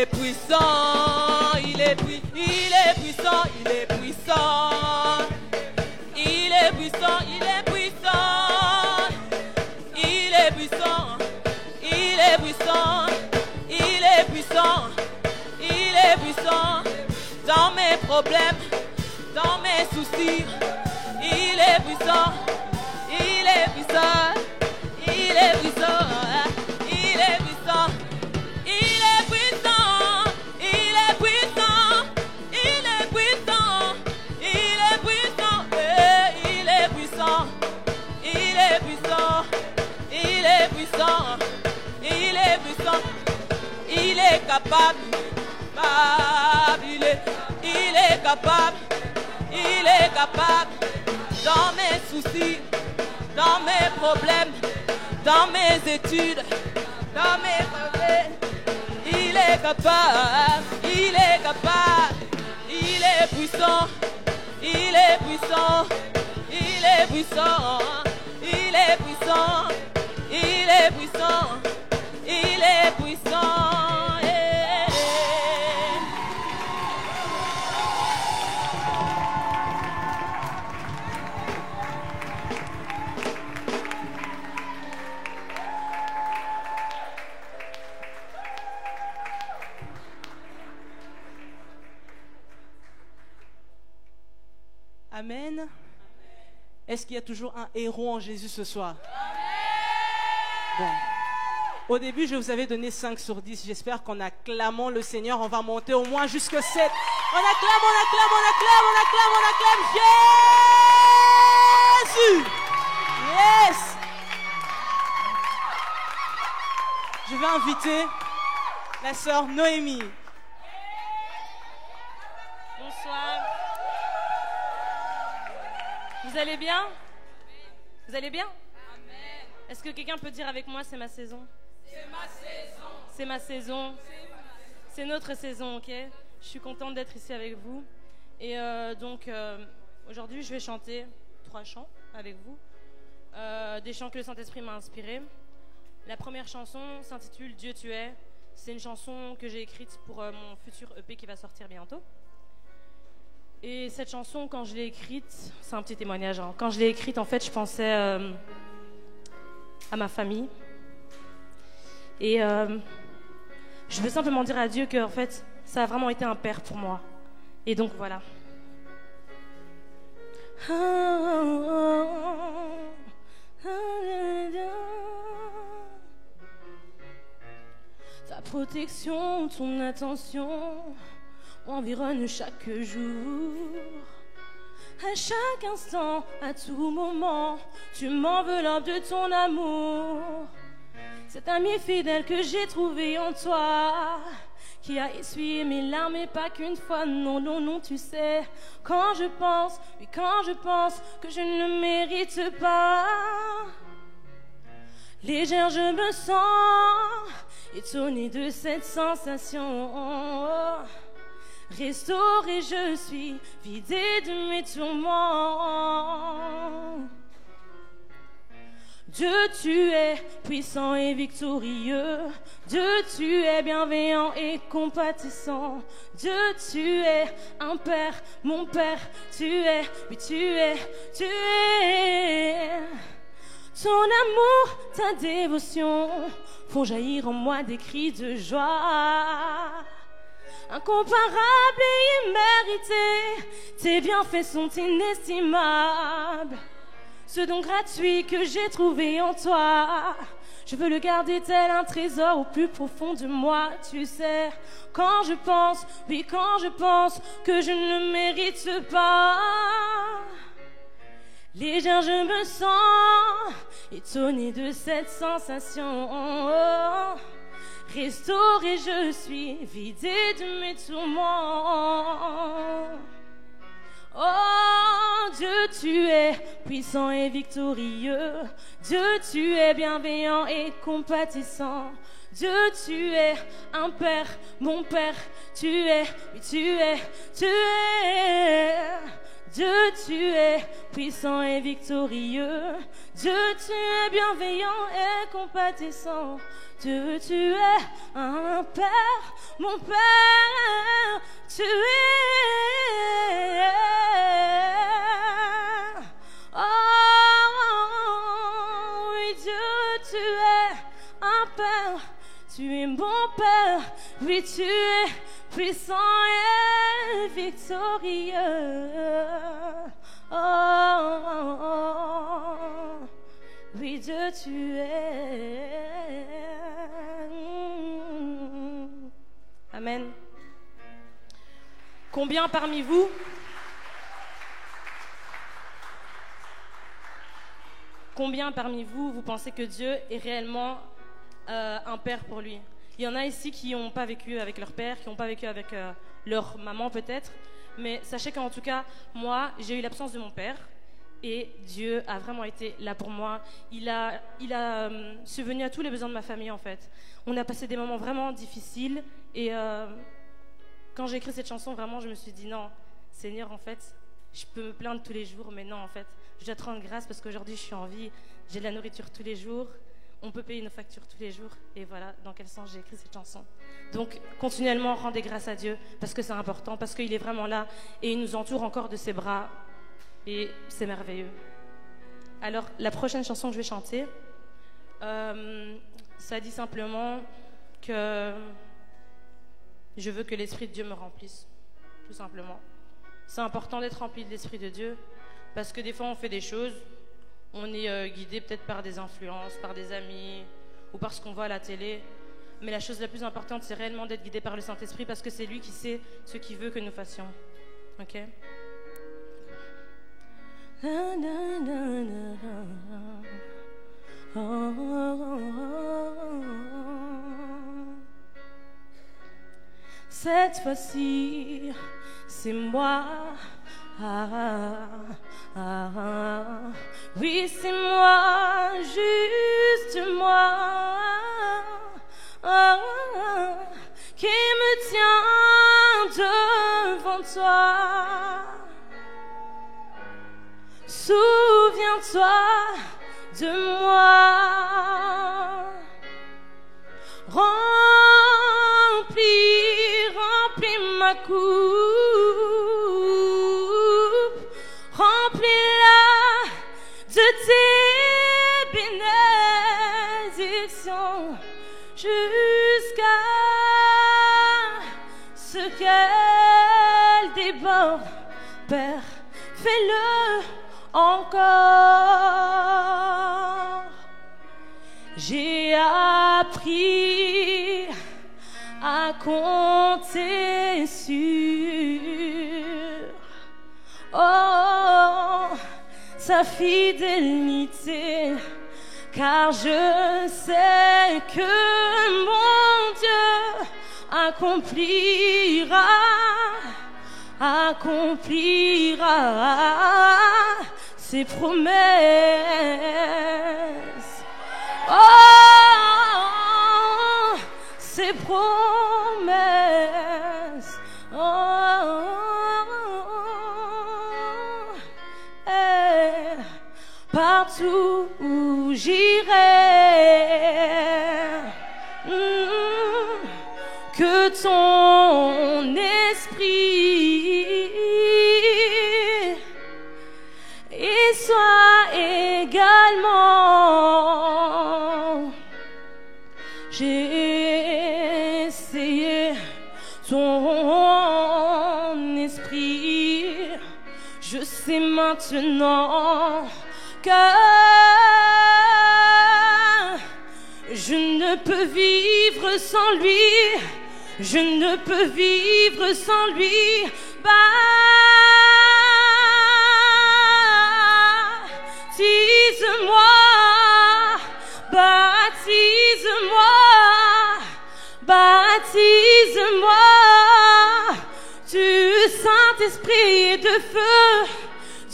est puissant, il est puissant, il est puissant, il est puissant. Il est puissant, il est puissant. Il est puissant, il est puissant. Il est puissant, il est puissant. Dans mes problèmes, dans mes soucis, il est puissant, il est puissant, il est puissant, il est puissant, il est puissant, il est puissant, il est puissant, il est puissant, il est puissant, il est puissant, il est puissant, il est puissant, il est capable, il est capable, il est capable. Dans mes soucis, dans mes problèmes, dans mes études, dans mes problèmes, il est capable, il est capable, il est puissant, il est puissant, il est puissant, il est puissant, il est puissant, il est puissant. Amen. Est-ce qu'il y a toujours un héros en Jésus ce soir? Bon. Au début, je vous avais donné 5 sur 10. J'espère qu'en acclamant le Seigneur, on va monter au moins jusqu'à 7. On acclame, on acclame, on acclame, on acclame, on acclame. Jésus! Yes! Je vais inviter la sœur Noémie. Bonsoir. Vous allez bien? Vous allez bien? Amen. Est-ce que quelqu'un peut dire avec moi, c'est ma saison? C'est ma saison. C'est ma saison. C'est notre saison, ok? Je suis contente d'être ici avec vous. Et donc, aujourd'hui, je vais chanter 3 chants avec vous. Des chants que le Saint-Esprit m'a inspirés. La première chanson s'intitule « Dieu tu es ». C'est une chanson que j'ai écrite pour mon futur EP qui va sortir bientôt. Et cette chanson, quand je l'ai écrite, c'est un petit témoignage, hein. Quand je l'ai écrite, en fait, je pensais à ma famille. Et je veux simplement dire à Dieu que, en fait, ça a vraiment été un père pour moi. Et donc, voilà. Ta protection, ton attention m'environne chaque jour. À chaque instant, à tout moment, tu m'enveloppes de ton amour. Cet ami fidèle que j'ai trouvé en toi, qui a essuyé mes larmes et pas qu'une fois. Non, non, non, tu sais, quand je pense, oui, quand je pense que je ne mérite pas, légère je me sens, étonnée de cette sensation. Restaurée je suis, vidée de mes tourments. Dieu tu es puissant et victorieux. Dieu tu es bienveillant et compatissant. Dieu tu es un père, mon père. Tu es, oui tu es, tu es. Ton amour, ta dévotion font jaillir en moi des cris de joie. Incomparable et immérité, tes bienfaits sont inestimables. Ce don gratuit que j'ai trouvé en toi, je veux le garder tel un trésor au plus profond de moi. Tu sais, quand je pense, oui quand je pense que je ne mérite pas, légère je me sens, étonnée de cette sensation. Restaurée je suis, vidée de mes tourments. Oh Dieu tu es puissant et victorieux. Dieu tu es bienveillant et compatissant. Dieu tu es un père, mon père. Tu es, oui tu es, tu es. Dieu, tu es puissant et victorieux. Dieu, tu es bienveillant et compatissant. Dieu, tu es un Père, mon Père, tu es. Oh, oui, Dieu, tu es un Père, tu es mon Père, oui, tu es puissant et victorieux. Oh, oui, Dieu, tu es. Amen. Combien parmi vous pensez que Dieu est réellement un père pour lui? Il y en a ici qui n'ont pas vécu avec leur père, qui n'ont pas vécu avec leur maman peut-être, mais sachez qu'en tout cas, moi, j'ai eu l'absence de mon père et Dieu a vraiment été là pour moi. Il a subvenu à tous les besoins de ma famille en fait. On a passé des moments vraiment difficiles et quand j'ai écrit cette chanson, vraiment, je me suis dit non, Seigneur, en fait, je peux me plaindre tous les jours, mais non, en fait, je dois te rendre grâce parce qu'aujourd'hui, je suis en vie, j'ai de la nourriture tous les jours, on peut payer nos factures tous les jours, et voilà dans quel sens j'ai écrit cette chanson. Donc, continuellement, rendez grâce à Dieu, parce que c'est important, parce qu'il est vraiment là, et il nous entoure encore de ses bras, et c'est merveilleux. Alors, la prochaine chanson que je vais chanter, ça dit simplement que je veux que l'Esprit de Dieu me remplisse, tout simplement. C'est important d'être rempli de l'Esprit de Dieu, parce que des fois on fait des choses, on est guidé peut-être par des influences, par des amis, ou par ce qu'on voit à la télé. Mais la chose la plus importante, c'est réellement d'être guidé par le Saint-Esprit, parce que c'est lui qui sait ce qu'il veut que nous fassions. Ok? Cette fois-ci, c'est moi. Oui, c'est moi, juste moi, qui me tiens devant toi. Souviens-toi de moi. Remplis ma coupe, remplis-la de tes bénédictions jusqu'à ce qu'elle déborde. Père, fais-le encore. J'ai appris à compter sur sa fidélité, car je sais que mon Dieu accomplira ses promesses. Oh, ses promesses. Partout où j'irai, que ton esprit y soit également. J'ai essayé ton esprit, je sais maintenant que je ne peux vivre sans lui, je ne peux vivre sans lui. Baptise-moi, baptise-moi, baptise-moi du Saint-Esprit de feu.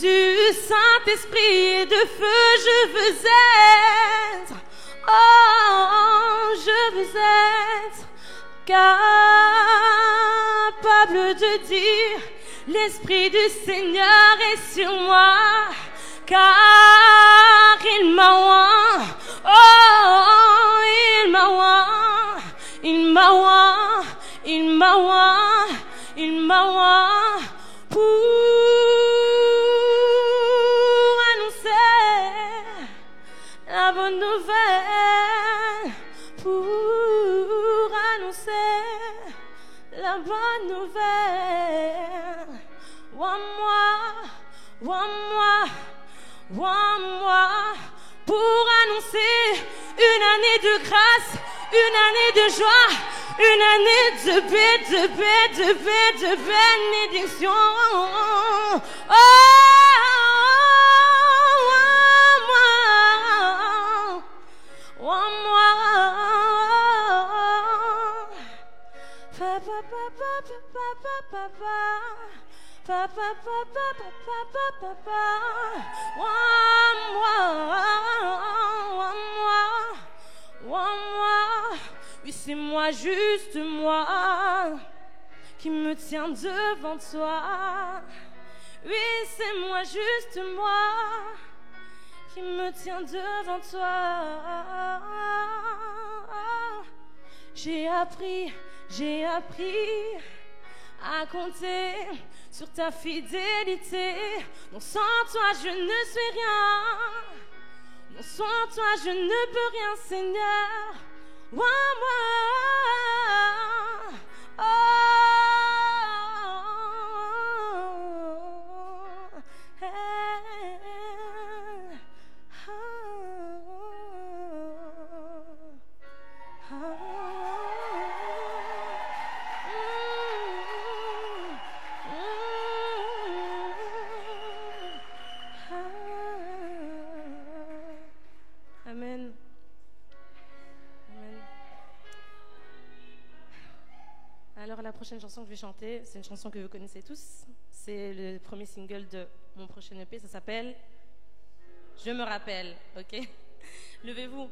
Du Saint-Esprit de feu, je veux être, je veux être capable de dire L'Esprit du Seigneur est sur moi, car il m'a oint. Oh, il m'a oint, il m'a oint, il m'a oint, il m'a oint pour annoncer la bonne nouvelle, pour annoncer la bonne nouvelle. Moi, pour annoncer une année de grâce, une année de joie, une année de paix, de bénédiction. Oh, moi. Oui, c'est moi, juste moi, qui me tiens devant toi. Oui, c'est moi, juste moi, qui me tiens devant toi. J'ai appris à compter sur ta fidélité. Non, sans toi je ne suis rien. Non, sans toi je ne peux rien, Seigneur. Moi. Oh, Amen. Alors la prochaine chanson que je vais chanter, c'est une chanson que vous connaissez tous. C'est le premier single de mon prochain EP, ça s'appelle Je me rappelle, ok? Levez-vous.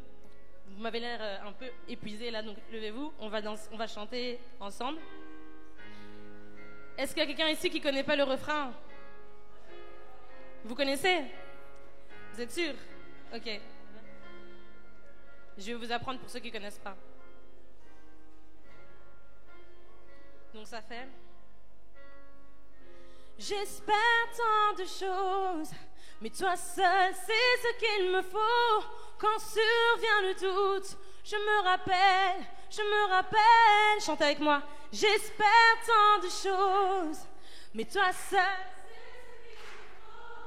Vous m'avez l'air un peu épuisé là, donc levez-vous. On va chanter ensemble. Est-ce qu'il y a quelqu'un ici qui ne connaît pas le refrain? Vous connaissez? Vous êtes sûr? Ok. Je vais vous apprendre pour ceux qui ne connaissent pas. Donc ça fait: j'espère tant de choses, mais toi seul sais ce qu'il me faut. Quand survient le doute, je me rappelle. Chante avec moi. J'espère tant de choses, mais toi seul sais ce qu'il me faut.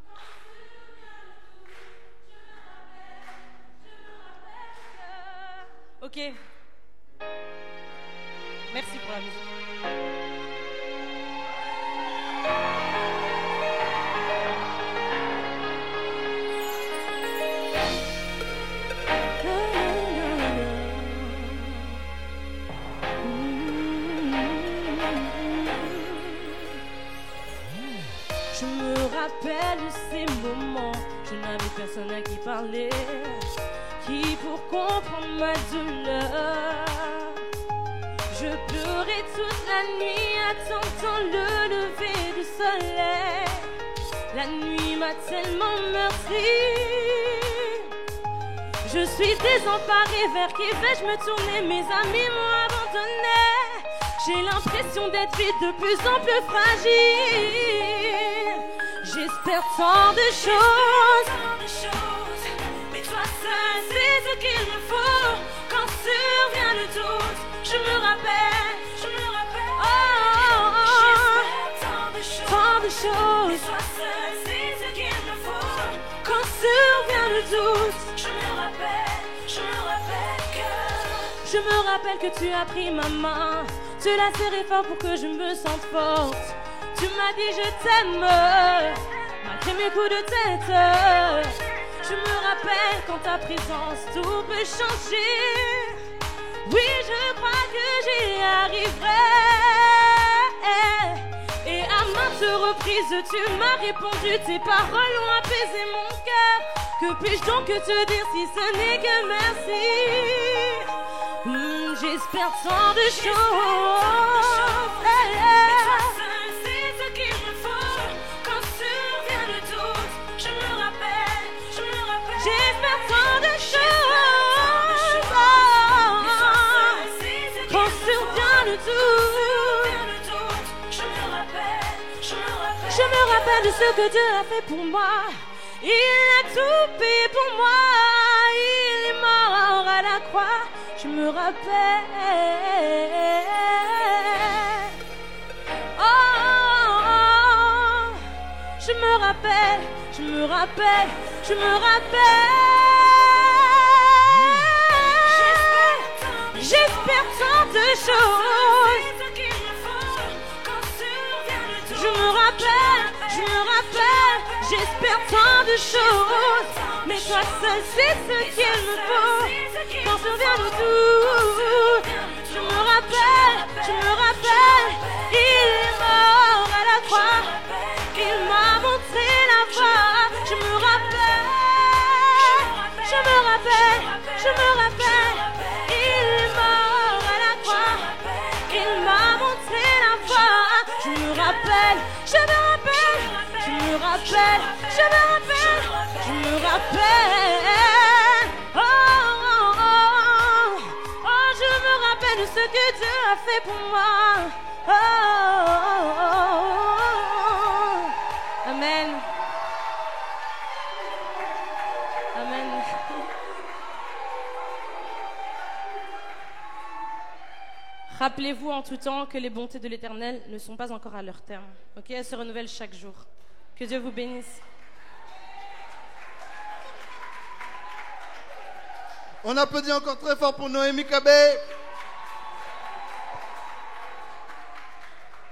Quand survient le doute, je me rappelle. Ok. Merci pour la musique. Je me rappelle de ces moments, je n'avais personne à qui parler, qui pour comprendre ma douleur. Je pleurais toute la nuit, attendant le lever du soleil. La nuit m'a tellement meurtri. Je suis désemparée, vers qui vais-je me tourner? Mes amis m'ont abandonné. J'ai l'impression d'être vide, de plus en plus fragile. J'espère tant de choses, mais toi seul sais ce qu'il me faut. Quand survient le doute, je me rappelle. Oh, j'espère tant de choses, mais toi seul sais ce qu'il me faut. Quand survient le doute, je me rappelle que je me rappelle que tu as pris ma main. Tu l'as serré fort pour que je me sente forte. Tu m'as dit je t'aime, malgré mes coups de tête. Je me rappelle qu'en ta présence tout peut changer. Oui, je crois que j'y arriverai. Et à maintes reprises tu m'as répondu, tes paroles ont apaisé mon cœur. Que puis-je donc te dire si ce n'est que merci? J'espère tant de choses. Mais toi seul sais ce qu'il de tout. Je me rappelle de ce que Dieu a fait pour moi. Il a tout payé pour moi. Il est mort à la croix. Je me rappelle. Oh, je me rappelle, je me rappelle, je me rappelle. J'espère tant de choses. Je me rappelle, j'espère tant de choses. Mais toi seul sais ce qu'il me faut. T'en souviens de tout. Je me rappelle, il est mort à la croix. Il m'a montré la voie. Je me rappelle, il est mort à la croix. Il m'a montré la voie. Je me rappelle. Oh, oh, oh, oh, je me rappelle de ce que Dieu a fait pour moi. Oh, oh, oh, oh. Amen. Amen. Rappelez-vous en tout temps que les bontés de l'Éternel ne sont pas encore à leur terme. Ok, elles se renouvellent chaque jour. Que Dieu vous bénisse. On applaudit encore très fort pour Noémie Kabé.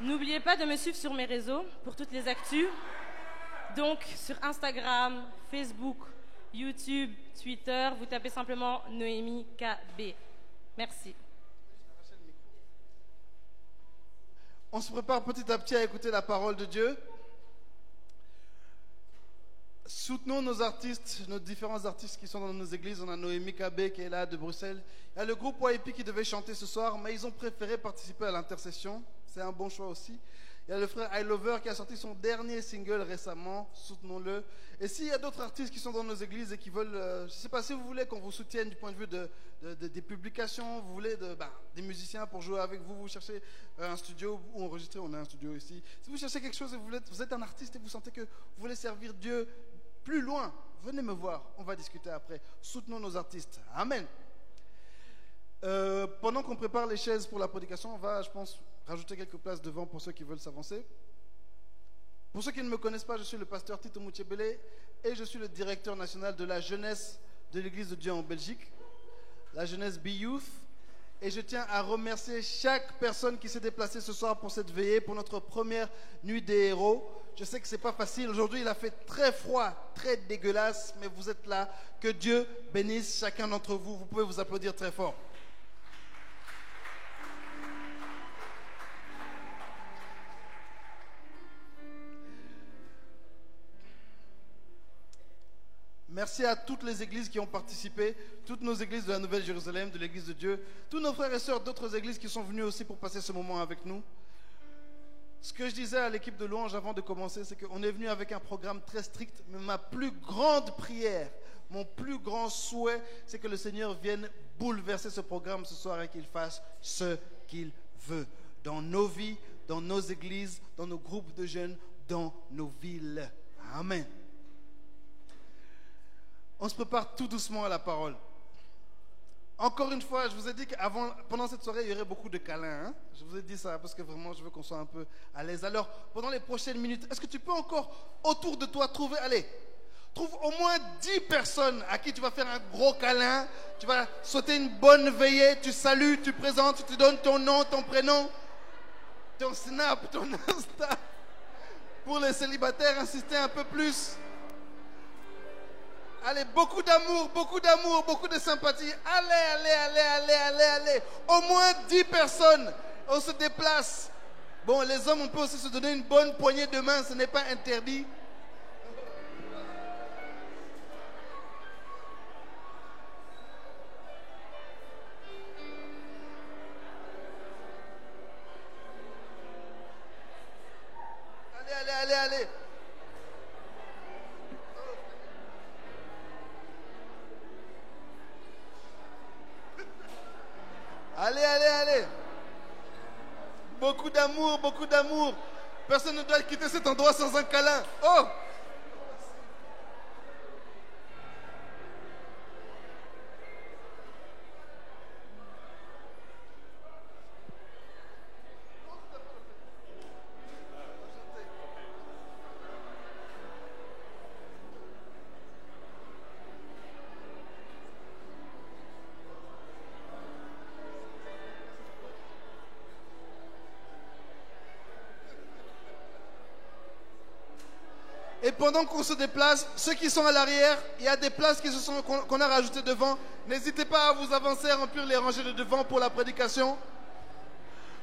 N'oubliez pas de me suivre sur mes réseaux pour toutes les actus. Donc sur Instagram, Facebook, YouTube, Twitter, vous tapez simplement Noémie KB. Merci. On se prépare petit à petit à écouter la parole de Dieu. Soutenons nos artistes, nos différents artistes qui sont dans nos églises. On a Noémie Kabé qui est là de Bruxelles. Il y a le groupe YP qui devait chanter ce soir, mais ils ont préféré participer à l'intercession. C'est un bon choix aussi. Il y a le frère I Lover qui a sorti son dernier single récemment. Soutenons-le. Et s'il y a d'autres artistes qui sont dans nos églises et qui veulent, je ne sais pas si vous voulez qu'on vous soutienne du point de vue des publications, vous voulez des musiciens pour jouer avec vous, vous cherchez un studio où enregistrer, on a un studio ici. Si vous cherchez quelque chose et vous êtes un artiste et vous sentez que vous voulez servir Dieu plus loin, venez me voir, on va discuter après. Soutenons nos artistes. Amen. Pendant qu'on prépare les chaises pour la prédication, on va, je pense, rajouter quelques places devant pour ceux qui veulent s'avancer. Pour ceux qui ne me connaissent pas, je suis le pasteur Tito Moutiébélé et je suis le directeur national de la jeunesse de l'Église de Dieu en Belgique, la jeunesse Be Youth. Et je tiens à remercier chaque personne qui s'est déplacée ce soir pour cette veillée, pour notre première nuit des héros. Je sais que ce n'est pas facile. Aujourd'hui, il a fait très froid, très dégueulasse, mais vous êtes là. Que Dieu bénisse chacun d'entre vous. Vous pouvez vous applaudir très fort. Merci à toutes les églises qui ont participé, toutes nos églises de la Nouvelle Jérusalem, de l'Église de Dieu, tous nos frères et sœurs d'autres églises qui sont venus aussi pour passer ce moment avec nous. Ce que je disais à l'équipe de louange avant de commencer, c'est qu'on est venu avec un programme très strict, mais ma plus grande prière, mon plus grand souhait, c'est que le Seigneur vienne bouleverser ce programme ce soir et qu'il fasse ce qu'il veut dans nos vies, dans nos églises, dans nos groupes de jeunes, dans nos villes. Amen. On se prépare tout doucement à la parole. Encore une fois, je vous ai dit pendant cette soirée, il y aurait beaucoup de câlins. Hein? Je vous ai dit ça parce que vraiment, je veux qu'on soit un peu à l'aise. Alors, pendant les prochaines minutes, est-ce que tu peux encore, autour de toi, trouve au moins 10 personnes à qui tu vas faire un gros câlin. Tu vas sauter une bonne veillée, tu salues, tu présentes, tu donnes ton nom, ton prénom, ton snap, ton Insta. Pour les célibataires, insistez un peu plus. Allez, beaucoup d'amour, beaucoup de sympathie. Allez. Au moins 10 personnes. On se déplace. Bon, les hommes, on peut aussi se donner une bonne poignée de main. Ce n'est pas interdit. Allez. Allez. Beaucoup d'amour, beaucoup d'amour. Personne ne doit quitter cet endroit sans un câlin. Oh! Et pendant qu'on se déplace, ceux qui sont à l'arrière, il y a des places qu'on a rajoutées devant. N'hésitez pas à vous avancer, à remplir les rangées de devant pour la prédication.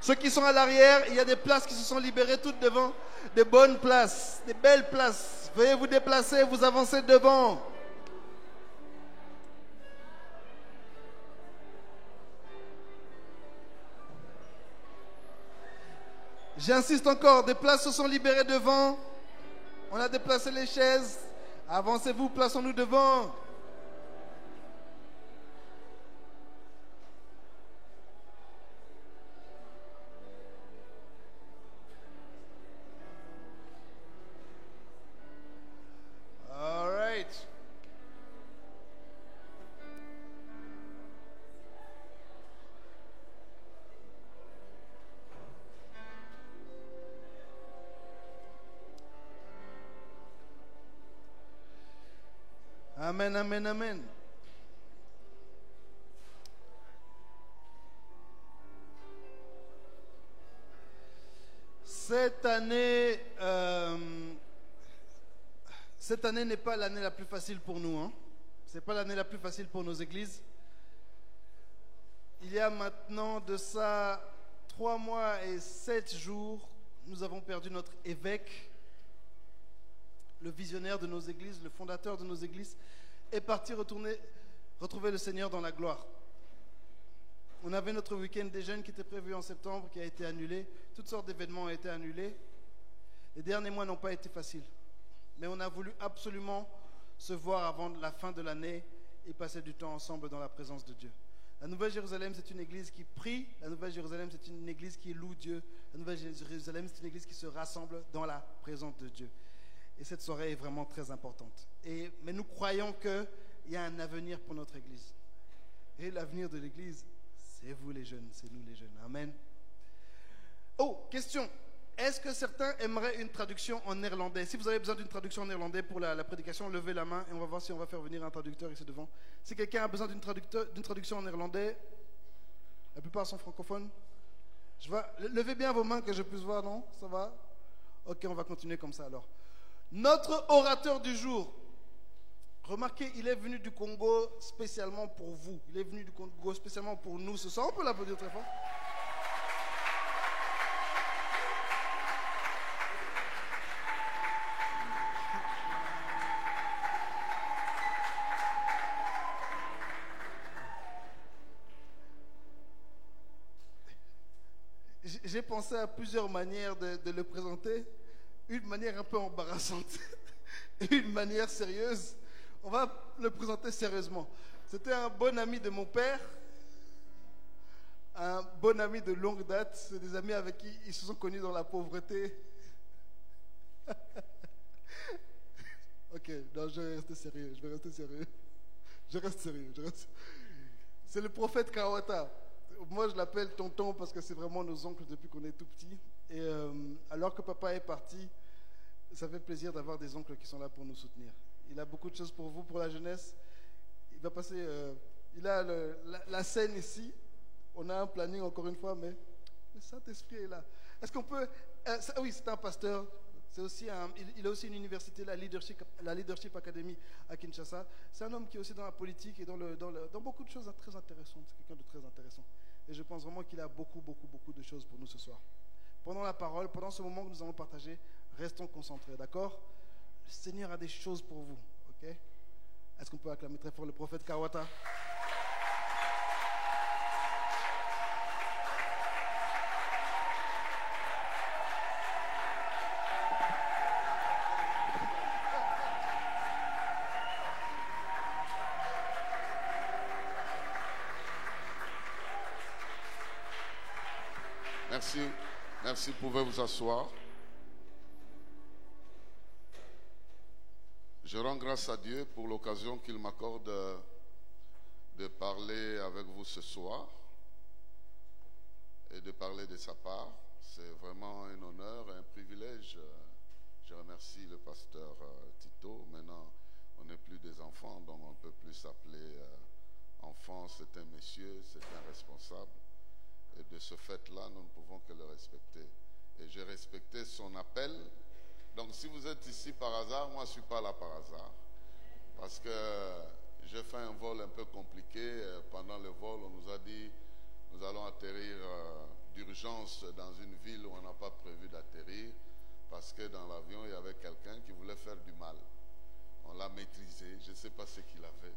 Ceux qui sont à l'arrière, il y a des places qui se sont libérées toutes devant. Des bonnes places, des belles places. Veuillez vous déplacer, vous avancer devant. J'insiste encore, des places se sont libérées devant. On a déplacé les chaises. Avancez-vous, plaçons-nous devant. All right. Amen, amen, amen. Cette année n'est pas l'année la plus facile pour nous. Hein. Ce n'est pas l'année la plus facile pour nos églises. Il y a maintenant de ça 3 mois et 7 jours, nous avons perdu notre évêque. Le visionnaire de nos églises, le fondateur de nos églises, est parti retrouver le Seigneur dans la gloire. On avait notre week-end des jeunes qui était prévu en septembre, qui a été annulé. Toutes sortes d'événements ont été annulés. Les derniers mois n'ont pas été faciles. Mais on a voulu absolument se voir avant la fin de l'année et passer du temps ensemble dans la présence de Dieu. La Nouvelle Jérusalem, c'est une église qui prie. La Nouvelle Jérusalem, c'est une église qui loue Dieu. La Nouvelle Jérusalem, c'est une église qui se rassemble dans la présence de Dieu. Et cette soirée est vraiment très importante. Mais nous croyons qu'il y a un avenir pour notre église. Et l'avenir de l'église, c'est vous les jeunes, c'est nous les jeunes. Amen. Oh, question. Est-ce que certains aimeraient une traduction en néerlandais? Si vous avez besoin d'une traduction en néerlandais pour la prédication, levez la main et on va voir si on va faire venir un traducteur ici devant. Si quelqu'un a besoin d'une traduction en néerlandais, la plupart sont francophones. Levez bien vos mains que je puisse voir, non? Ça va? Ok, on va continuer comme ça alors. Notre orateur du jour, remarquez, il est venu du Congo spécialement pour vous. Il est venu du Congo spécialement pour nous ce soir. On peut l'applaudir très fort. J'ai pensé à plusieurs manières de le présenter. Une manière un peu embarrassante et une manière sérieuse. On va le présenter sérieusement. C'était un bon ami de mon père, un bon ami de longue date. C'est des amis avec qui ils se sont connus dans la pauvreté. Ok, non, je vais rester sérieux. Je reste sérieux. C'est le prophète Kawata. Moi, je l'appelle tonton parce que c'est vraiment nos oncles depuis qu'on est tout petit. Et alors que papa est parti, ça fait plaisir d'avoir des oncles qui sont là pour nous soutenir. Il a beaucoup de choses pour vous, pour la jeunesse. Il va passer, il a la scène ici. On a un planning encore une fois, mais le Saint-Esprit est là. Est-ce qu'on peut... oui, c'est un pasteur. Il a aussi une université, la Leadership Academy à Kinshasa. C'est un homme qui est aussi dans la politique et dans beaucoup de choses très intéressantes. C'est quelqu'un de très intéressant. Et je pense vraiment qu'il a beaucoup de choses pour nous ce soir. Pendant la parole, pendant ce moment que nous allons partager, restons concentrés, d'accord? Le Seigneur a des choses pour vous, ok? Est-ce qu'on peut acclamer très fort le prophète Kawata? Merci. Merci, vous pouvez vous asseoir. Je rends grâce à Dieu pour l'occasion qu'il m'accorde de parler avec vous ce soir et de parler de sa part. C'est vraiment un honneur et un privilège. Je remercie le pasteur Tito. Maintenant, on n'est plus des enfants, donc on ne peut plus s'appeler enfant. C'est un monsieur, c'est un responsable. Et de ce fait-là, nous ne pouvons que le respecter. Et j'ai respecté son appel. Donc si vous êtes ici par hasard, moi je ne suis pas là par hasard. Parce que j'ai fait un vol un peu compliqué. Pendant le vol, on nous a dit, nous allons atterrir d'urgence dans une ville où on n'a pas prévu d'atterrir. Parce que dans l'avion, il y avait quelqu'un qui voulait faire du mal. On l'a maîtrisé, je ne sais pas ce qu'il avait.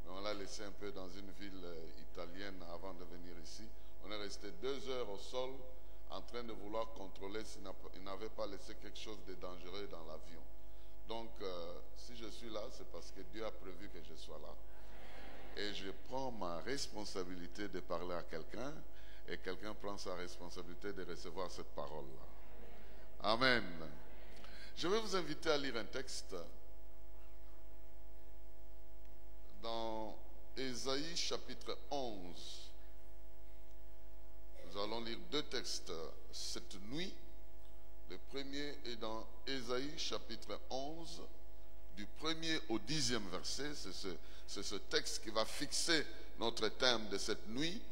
Mais on l'a laissé un peu dans une ville italienne avant de venir ici. On est resté 2 heures au sol en train de vouloir contrôler s'il n'avait pas laissé quelque chose de dangereux dans l'avion. Donc, si je suis là, c'est parce que Dieu a prévu que je sois là. Et je prends ma responsabilité de parler à quelqu'un, et quelqu'un prend sa responsabilité de recevoir cette parole-là. Amen. Je vais vous inviter à lire un texte dans Ésaïe chapitre 11. Nous allons lire 2 textes cette nuit. Le premier est dans Ésaïe chapitre 11, du 1er au 10e verset. C'est ce texte qui va fixer notre thème de cette nuit.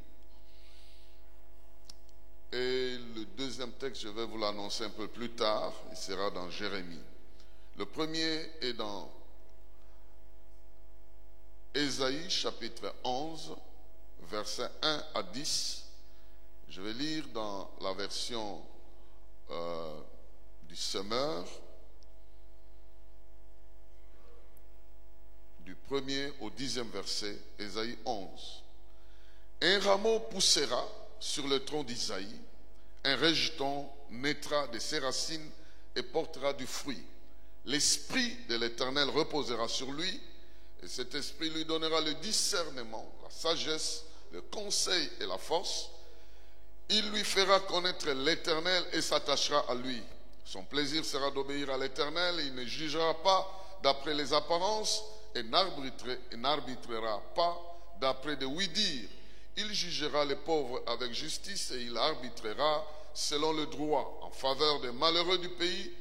Et le deuxième texte, je vais vous l'annoncer un peu plus tard. Il sera dans Jérémie. Le premier est dans Ésaïe chapitre 11, versets 1 à 10. Je vais lire dans la version du semeur, du 1er au 10e verset, Ésaïe 11. Un rameau poussera sur le tronc d'Isaïe, un rejeton naîtra de ses racines et portera du fruit. L'Esprit de l'Éternel reposera sur lui, et cet Esprit lui donnera le discernement, la sagesse, le conseil et la force. Il lui fera connaître l'Éternel et s'attachera à lui. Son plaisir sera d'obéir à l'Éternel. Il ne jugera pas d'après les apparences et n'arbitrera pas d'après de oui-dire. Il jugera les pauvres avec justice et il arbitrera selon le droit en faveur des malheureux du pays.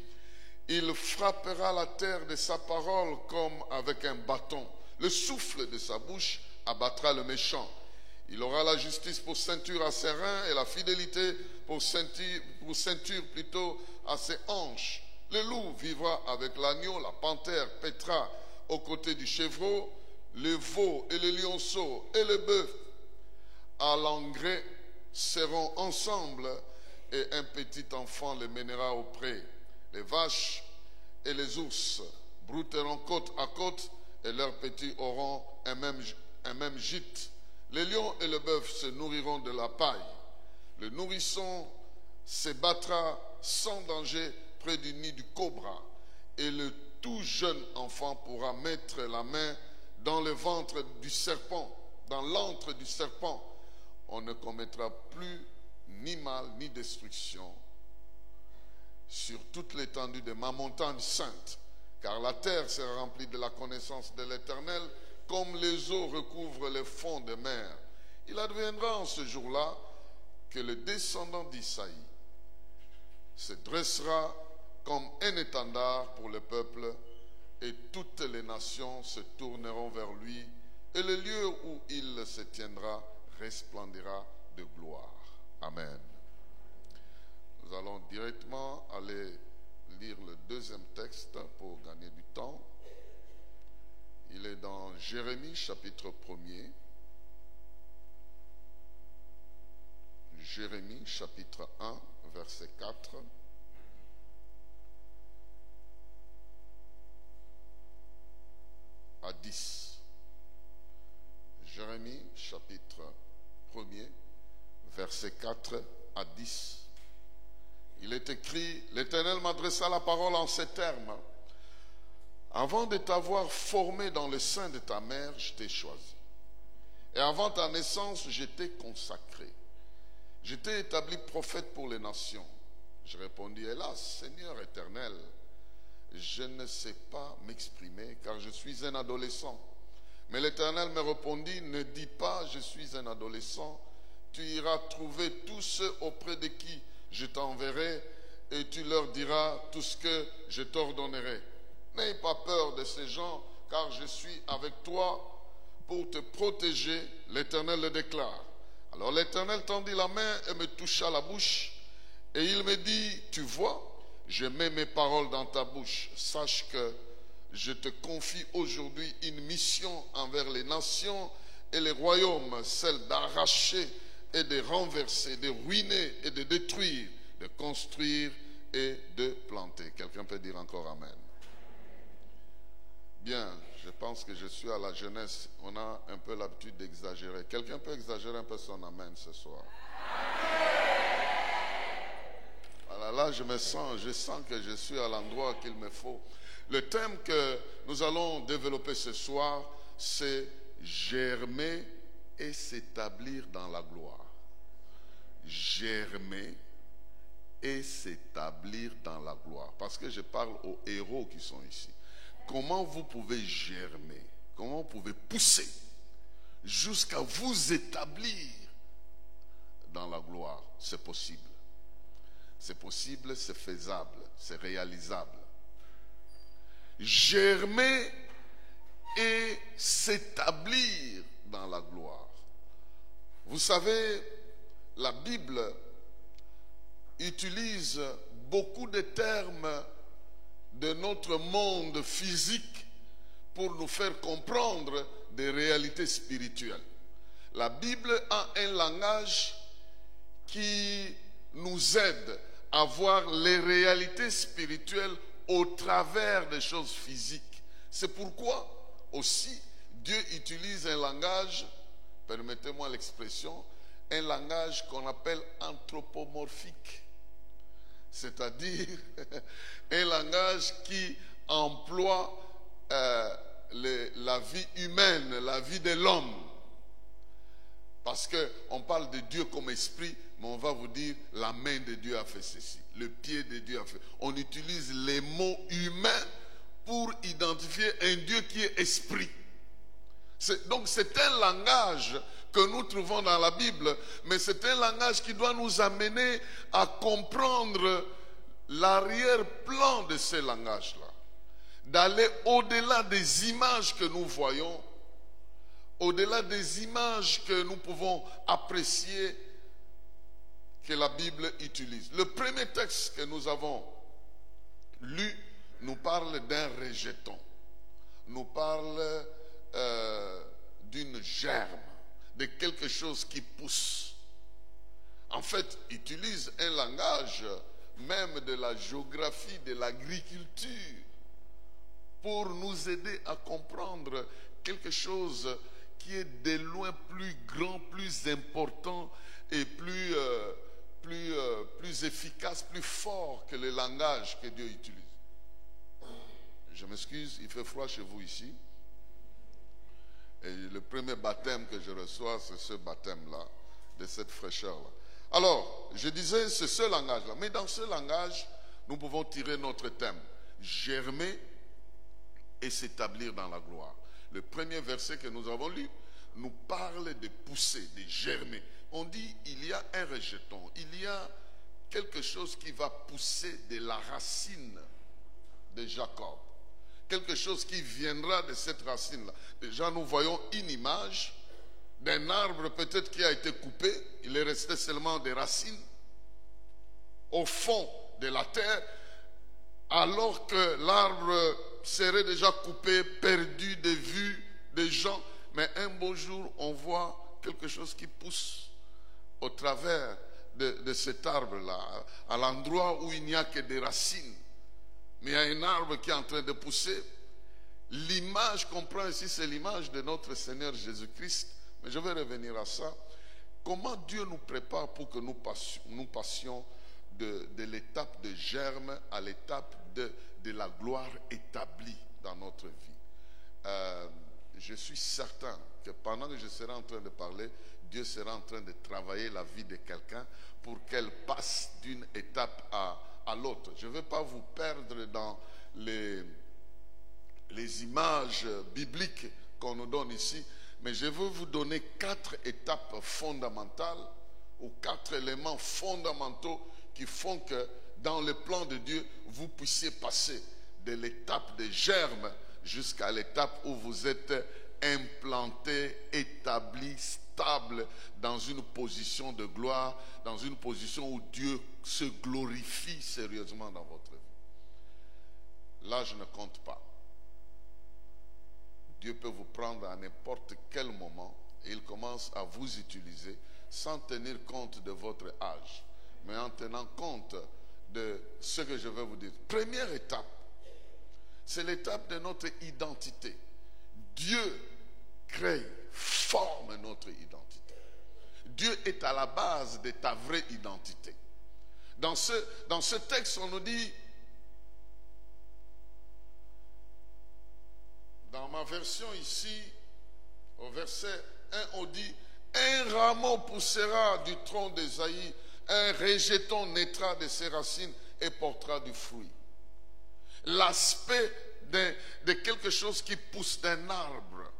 Il frappera la terre de sa parole comme avec un bâton. Le souffle de sa bouche abattra le méchant. Il aura la justice pour ceinture à ses reins et la fidélité pour ceinture plutôt à ses hanches. Le loup vivra avec l'agneau, la panthère paîtra aux côtés du chevreau, le veau et le lionceau et le bœuf à l'engrais seront ensemble et un petit enfant les mènera au pré. Les vaches et les ours brouteront côte à côte et leurs petits auront un même gîte. Les lions et le bœuf se nourriront de la paille. Le nourrisson se battra sans danger près du nid du cobra. Et le tout jeune enfant pourra mettre la main dans le ventre du serpent, dans l'antre du serpent. On ne commettra plus ni mal ni destruction sur toute l'étendue de ma montagne sainte, car la terre sera remplie de la connaissance de l'Éternel, comme les eaux recouvrent les fonds des mers. Il adviendra en ce jour-là que le descendant d'Isaïe se dressera comme un étendard pour le peuple, et toutes les nations se tourneront vers lui, et le lieu où il se tiendra resplendira de gloire. Amen. Nous allons directement aller lire le deuxième texte pour gagner du temps. Il est dans Jérémie chapitre 1er. Jérémie chapitre 1, verset 4. À 10. Jérémie chapitre 1er, verset 4 à 10. Il est écrit, l'Éternel m'adressa la parole en ces termes. Avant de t'avoir formé dans le sein de ta mère, je t'ai choisi. Et avant ta naissance, je t'ai consacré. Je t'ai établi prophète pour les nations. Je répondis, hélas, Seigneur éternel, je ne sais pas m'exprimer car je suis un adolescent. Mais l'Éternel me répondit, ne dis pas je suis un adolescent, tu iras trouver tous ceux auprès de qui je t'enverrai et tu leur diras tout ce que je t'ordonnerai. N'aie pas peur de ces gens car je suis avec toi pour te protéger, l'Éternel le déclare. Alors l'Éternel tendit la main et me toucha la bouche et il me dit, tu vois, je mets mes paroles dans ta bouche, sache que je te confie aujourd'hui une mission envers les nations et les royaumes, celle d'arracher et de renverser, de ruiner et de détruire, de construire et de planter. Quelqu'un peut dire encore Amen. Bien, je pense que je suis à la jeunesse, on a un peu l'habitude d'exagérer. Quelqu'un peut exagérer un peu son Amen ce soir. Voilà, là je sens que je suis à l'endroit qu'il me faut. Le thème que nous allons développer ce soir, c'est germer et s'établir dans la gloire. Germer et s'établir dans la gloire. Parce que je parle aux héros qui sont ici. Comment vous pouvez germer, comment vous pouvez pousser jusqu'à vous établir dans la gloire? C'est possible. C'est possible, c'est faisable, c'est réalisable. Germer et s'établir dans la gloire. Vous savez, la Bible utilise beaucoup de termes de notre monde physique pour nous faire comprendre des réalités spirituelles. La Bible a un langage qui nous aide à voir les réalités spirituelles au travers des choses physiques. C'est pourquoi aussi Dieu utilise un langage, permettez-moi l'expression, un langage qu'on appelle anthropomorphique. C'est-à-dire un langage qui emploie la vie humaine, la vie de l'homme. Parce qu'on parle de Dieu comme esprit, mais on va vous dire la main de Dieu a fait ceci, le pied de Dieu a fait. On utilise les mots humains pour identifier un Dieu qui est esprit. Donc c'est un langage que nous trouvons dans la Bible, mais c'est un langage qui doit nous amener à comprendre l'arrière-plan de ce langage-là, d'aller au-delà des images que nous voyons, au-delà des images que nous pouvons apprécier que la Bible utilise. Le premier texte que nous avons lu nous parle d'un rejeton, nous parle d'une germe, de quelque chose qui pousse. En fait, utilise un langage même de la géographie, de l'agriculture, pour nous aider à comprendre quelque chose qui est de loin plus grand, plus important et plus efficace, plus fort que le langage que Dieu utilise. Je m'excuse, il fait froid chez vous ici. Et le premier baptême que je reçois, c'est ce baptême-là, de cette fraîcheur-là. Alors, je disais, c'est ce langage-là. Mais dans ce langage, nous pouvons tirer notre thème. Germer et s'établir dans la gloire. Le premier verset que nous avons lu nous parle de pousser, de germer. On dit, il y a un rejeton, il y a quelque chose qui va pousser de la racine de Jacob. Quelque chose qui viendra de cette racine-là. Déjà, nous voyons une image d'un arbre peut-être qui a été coupé. Il est resté seulement des racines au fond de la terre, alors que l'arbre serait déjà coupé, perdu de vue des gens. Mais un beau jour, on voit quelque chose qui pousse au travers de cet arbre-là, à l'endroit où il n'y a que des racines. Mais il y a un arbre qui est en train de pousser. L'image qu'on prend ici, c'est l'image de notre Seigneur Jésus-Christ. Mais je vais revenir à ça. Comment Dieu nous prépare pour que nous passions de l'étape de germe à l'étape de la gloire établie dans notre vie. Je suis certain que pendant que je serai en train de parler, Dieu sera en train de travailler la vie de quelqu'un pour qu'elle passe d'une étape étape à l'autre. Je ne veux pas vous perdre dans les images bibliques qu'on nous donne ici, mais je veux vous donner 4 étapes fondamentales ou 4 éléments fondamentaux qui font que dans le plan de Dieu, vous puissiez passer de l'étape des germes jusqu'à l'étape où vous êtes implanté, établi, stable dans une position de gloire, dans une position où Dieu se glorifie sérieusement dans votre vie. Là, je ne compte pas. Dieu peut vous prendre à n'importe quel moment et il commence à vous utiliser sans tenir compte de votre âge, mais en tenant compte de ce que je vais vous dire. Première étape, c'est l'étape de notre identité. Dieu crée, forme notre identité. Dieu est à la base de ta vraie identité. Dans ce texte, on nous dit, dans ma version ici, au verset 1, on dit, un rameau poussera du tronc d'Ésaïe, un rejeton naîtra de ses racines et portera du fruit. L'aspect de quelque chose qui pousse d'un arbre.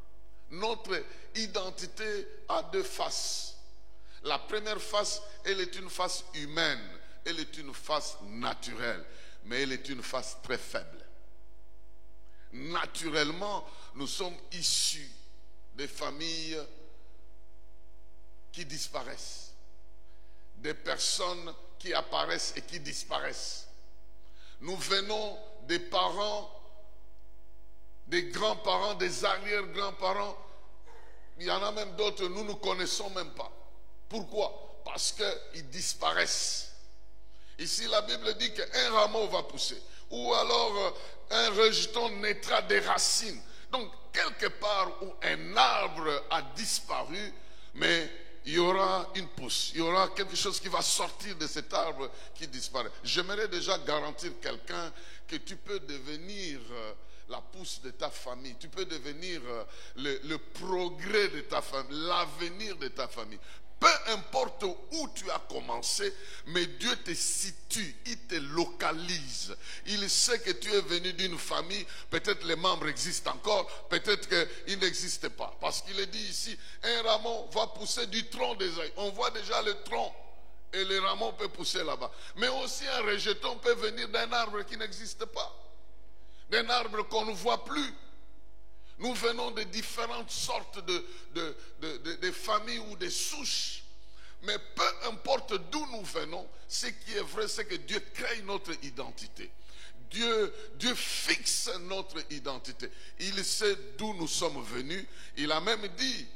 Notre identité a 2 faces. La première face, elle est une face humaine, elle est une face naturelle, mais elle est une face très faible. Naturellement, nous sommes issus des familles qui disparaissent, des personnes qui apparaissent et qui disparaissent. Nous venons des parents, des grands-parents, des arrière-grands-parents. Il y en a même d'autres, nous ne connaissons même pas. Pourquoi? Parce qu'ils disparaissent. Ici, la Bible dit qu'un rameau va pousser. Ou alors, un rejeton naîtra des racines. Donc, quelque part où un arbre a disparu, mais il y aura une pousse. Il y aura quelque chose qui va sortir de cet arbre qui disparaît. J'aimerais déjà garantir quelqu'un que tu peux devenir la pousse de ta famille. Tu peux devenir le progrès de ta famille, l'avenir de ta famille. Peu importe où tu as commencé, mais Dieu te situe, il te localise. Il sait que tu es venu d'une famille, peut-être les membres existent encore, peut-être qu'ils n'existent pas. Parce qu'il est dit ici, un rameau va pousser du tronc d'Ésaïe. On voit déjà le tronc et le rameau peut pousser là-bas. Mais aussi un rejeton peut venir d'un arbre qui n'existe pas. D'un arbre qu'on ne voit plus. Nous venons de différentes sortes de familles ou de souches. Mais peu importe d'où nous venons, ce qui est vrai, c'est que Dieu crée notre identité. Dieu fixe notre identité. Il sait d'où nous sommes venus. Il a même dit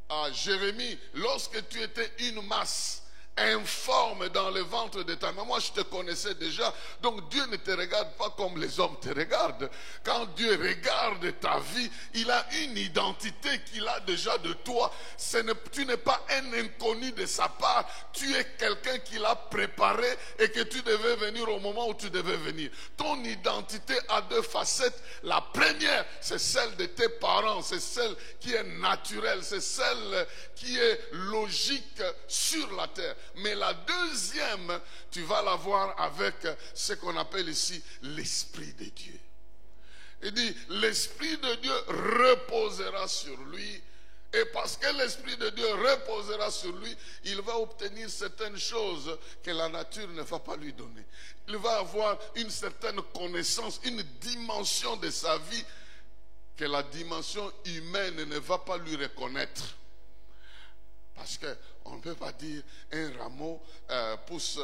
à Jérémie, lorsque tu étais une masse informe dans le ventre de ta mère. Moi, je te connaissais déjà. Donc, Dieu ne te regarde pas comme les hommes te regardent. Quand Dieu regarde ta vie, il a une identité qu'il a déjà de toi. Tu n'es pas un inconnu de sa part. Tu es quelqu'un qu'il a préparé et que tu devais venir au moment où tu devais venir. Ton identité a 2 facettes. La première, c'est celle de tes parents. C'est celle qui est naturelle. C'est celle qui est logique sur la terre. Mais la deuxième, tu vas la voir avec ce qu'on appelle ici l'Esprit de Dieu. Il dit, l'Esprit de Dieu reposera sur lui. Et parce que l'Esprit de Dieu reposera sur lui, il va obtenir certaines choses que la nature ne va pas lui donner. Il va avoir une certaine connaissance, une dimension de sa vie que la dimension humaine ne va pas lui reconnaître. Parce qu'on ne peut pas dire un rameau pousse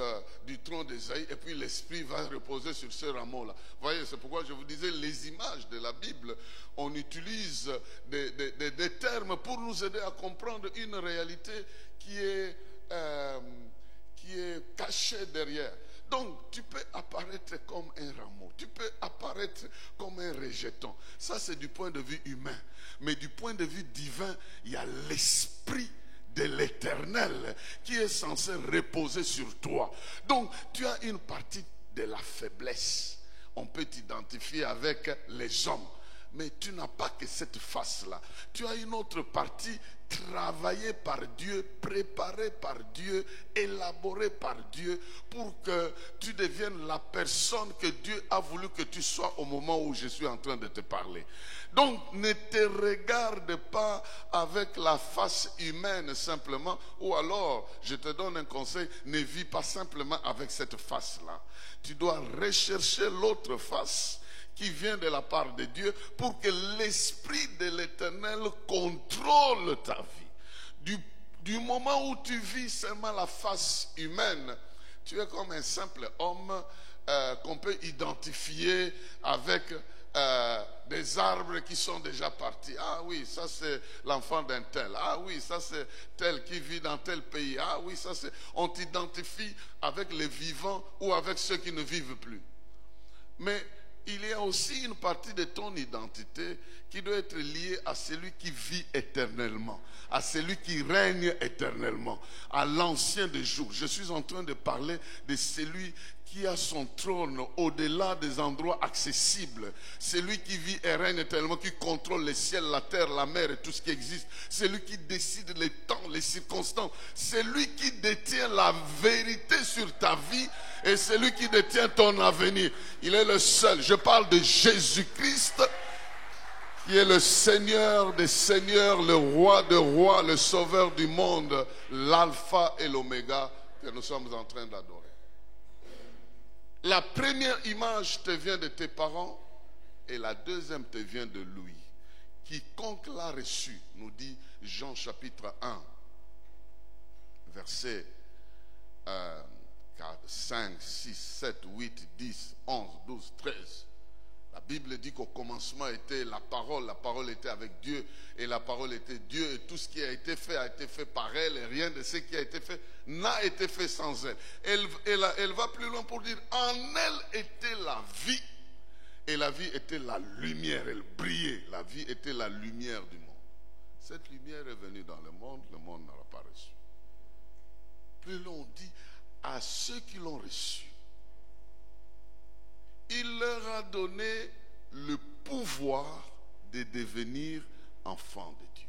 du tronc d'Ésaïe et puis l'esprit va reposer sur ce rameau-là. Vous voyez, c'est pourquoi je vous disais, les images de la Bible, on utilise des termes pour nous aider à comprendre une réalité qui est cachée derrière. Donc, tu peux apparaître comme un rameau, tu peux apparaître comme un rejeton. Ça, c'est du point de vue humain. Mais du point de vue divin, il y a l'esprit de l'Éternel qui est censé reposer sur toi. Donc, tu as une partie de la faiblesse. On peut t'identifier avec les hommes. Mais tu n'as pas que cette face-là. Tu as une autre partie travaillée par Dieu, préparée par Dieu, élaborée par Dieu pour que tu deviennes la personne que Dieu a voulu que tu sois au moment où je suis en train de te parler. Donc ne te regarde pas avec la face humaine simplement, ou alors je te donne un conseil, ne vis pas simplement avec cette face-là. Tu dois rechercher l'autre face qui vient de la part de Dieu pour que l'Esprit de l'Éternel contrôle ta vie. Du moment où tu vis seulement la face humaine, tu es comme un simple homme qu'on peut identifier avec des arbres qui sont déjà partis. Ah oui, ça c'est l'enfant d'un tel. Ah oui, ça c'est tel qui vit dans tel pays. Ah oui, ça c'est... On t'identifie avec les vivants ou avec ceux qui ne vivent plus. Mais il y a aussi une partie de ton identité qui doit être liée à celui qui vit éternellement, à celui qui règne éternellement, à l'ancien des jours. Je suis en train de parler de celui qui a son trône au-delà des endroits accessibles. Celui qui vit et règne éternellement, qui contrôle les ciels, la terre, la mer et tout ce qui existe. Celui qui décide les temps, les circonstances. Celui qui détient la vérité sur ta vie et celui qui détient ton avenir. Il est le seul. Je parle de Jésus-Christ, qui est le Seigneur des seigneurs, le roi des rois, le sauveur du monde, l'alpha et l'oméga que nous sommes en train d'adorer. La première image te vient de tes parents et la deuxième te vient de lui. Quiconque l'a reçu, nous dit Jean chapitre 1, versets 4, 5, 6, 7, 8, 10, 11, 12, 13. La Bible dit qu'au commencement était la parole était avec Dieu et la parole était Dieu et tout ce qui a été fait par elle et rien de ce qui a été fait n'a été fait sans elle. Elle va plus loin pour dire en elle était la vie et la vie était la lumière, elle brillait, la vie était la lumière du monde. Cette lumière est venue dans le monde n'aura pas reçu. Plus loin on dit à ceux qui l'ont reçu, il leur a donné le pouvoir de devenir enfants de Dieu.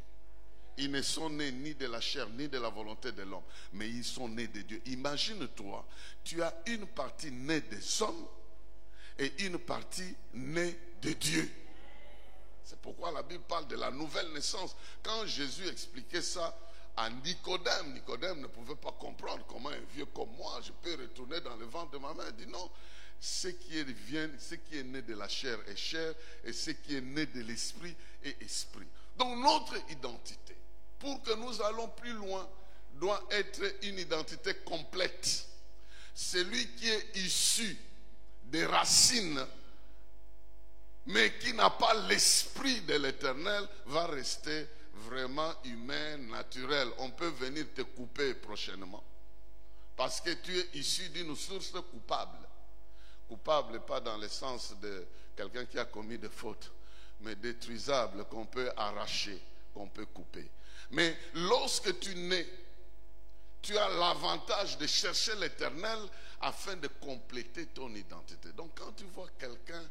Ils ne sont nés ni de la chair ni de la volonté de l'homme, mais ils sont nés de Dieu. Imagine-toi, tu as une partie née des hommes et une partie née de Dieu. C'est pourquoi la Bible parle de la nouvelle naissance. Quand Jésus expliquait ça à Nicodème, Nicodème ne pouvait pas comprendre comment un vieux comme moi, je peux retourner dans le ventre de ma mère. Il dit non. Ce qui est né de la chair est chair et ce qui est né de l'esprit est esprit. Donc notre identité, pour que nous allons plus loin, doit être une identité complète. Celui qui est issu des racines, mais qui n'a pas l'esprit de l'Éternel, va rester vraiment humain, naturel. On peut venir te couper prochainement parce que tu es issu d'une source coupable. Coupable pas dans le sens de quelqu'un qui a commis des fautes, mais détruisable, qu'on peut arracher, qu'on peut couper. Mais lorsque tu nais, tu as l'avantage de chercher l'Éternel afin de compléter ton identité. Donc quand tu vois quelqu'un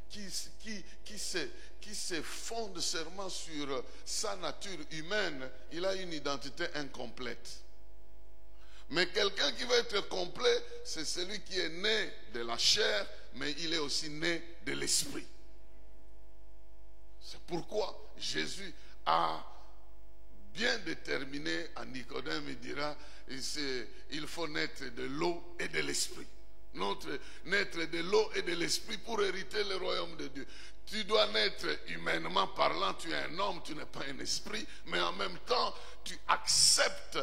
qui se fonde seulement sur sa nature humaine, il a une identité incomplète. Mais quelqu'un qui va être complet, c'est celui qui est né de la chair, mais il est aussi né de l'esprit. C'est pourquoi Jésus a bien déterminé à Nicodème, il dira, il faut naître de l'eau et de l'esprit. Naître de l'eau et de l'esprit pour hériter le royaume de Dieu. Tu dois naître humainement parlant, tu es un homme, tu n'es pas un esprit, mais en même temps, tu acceptes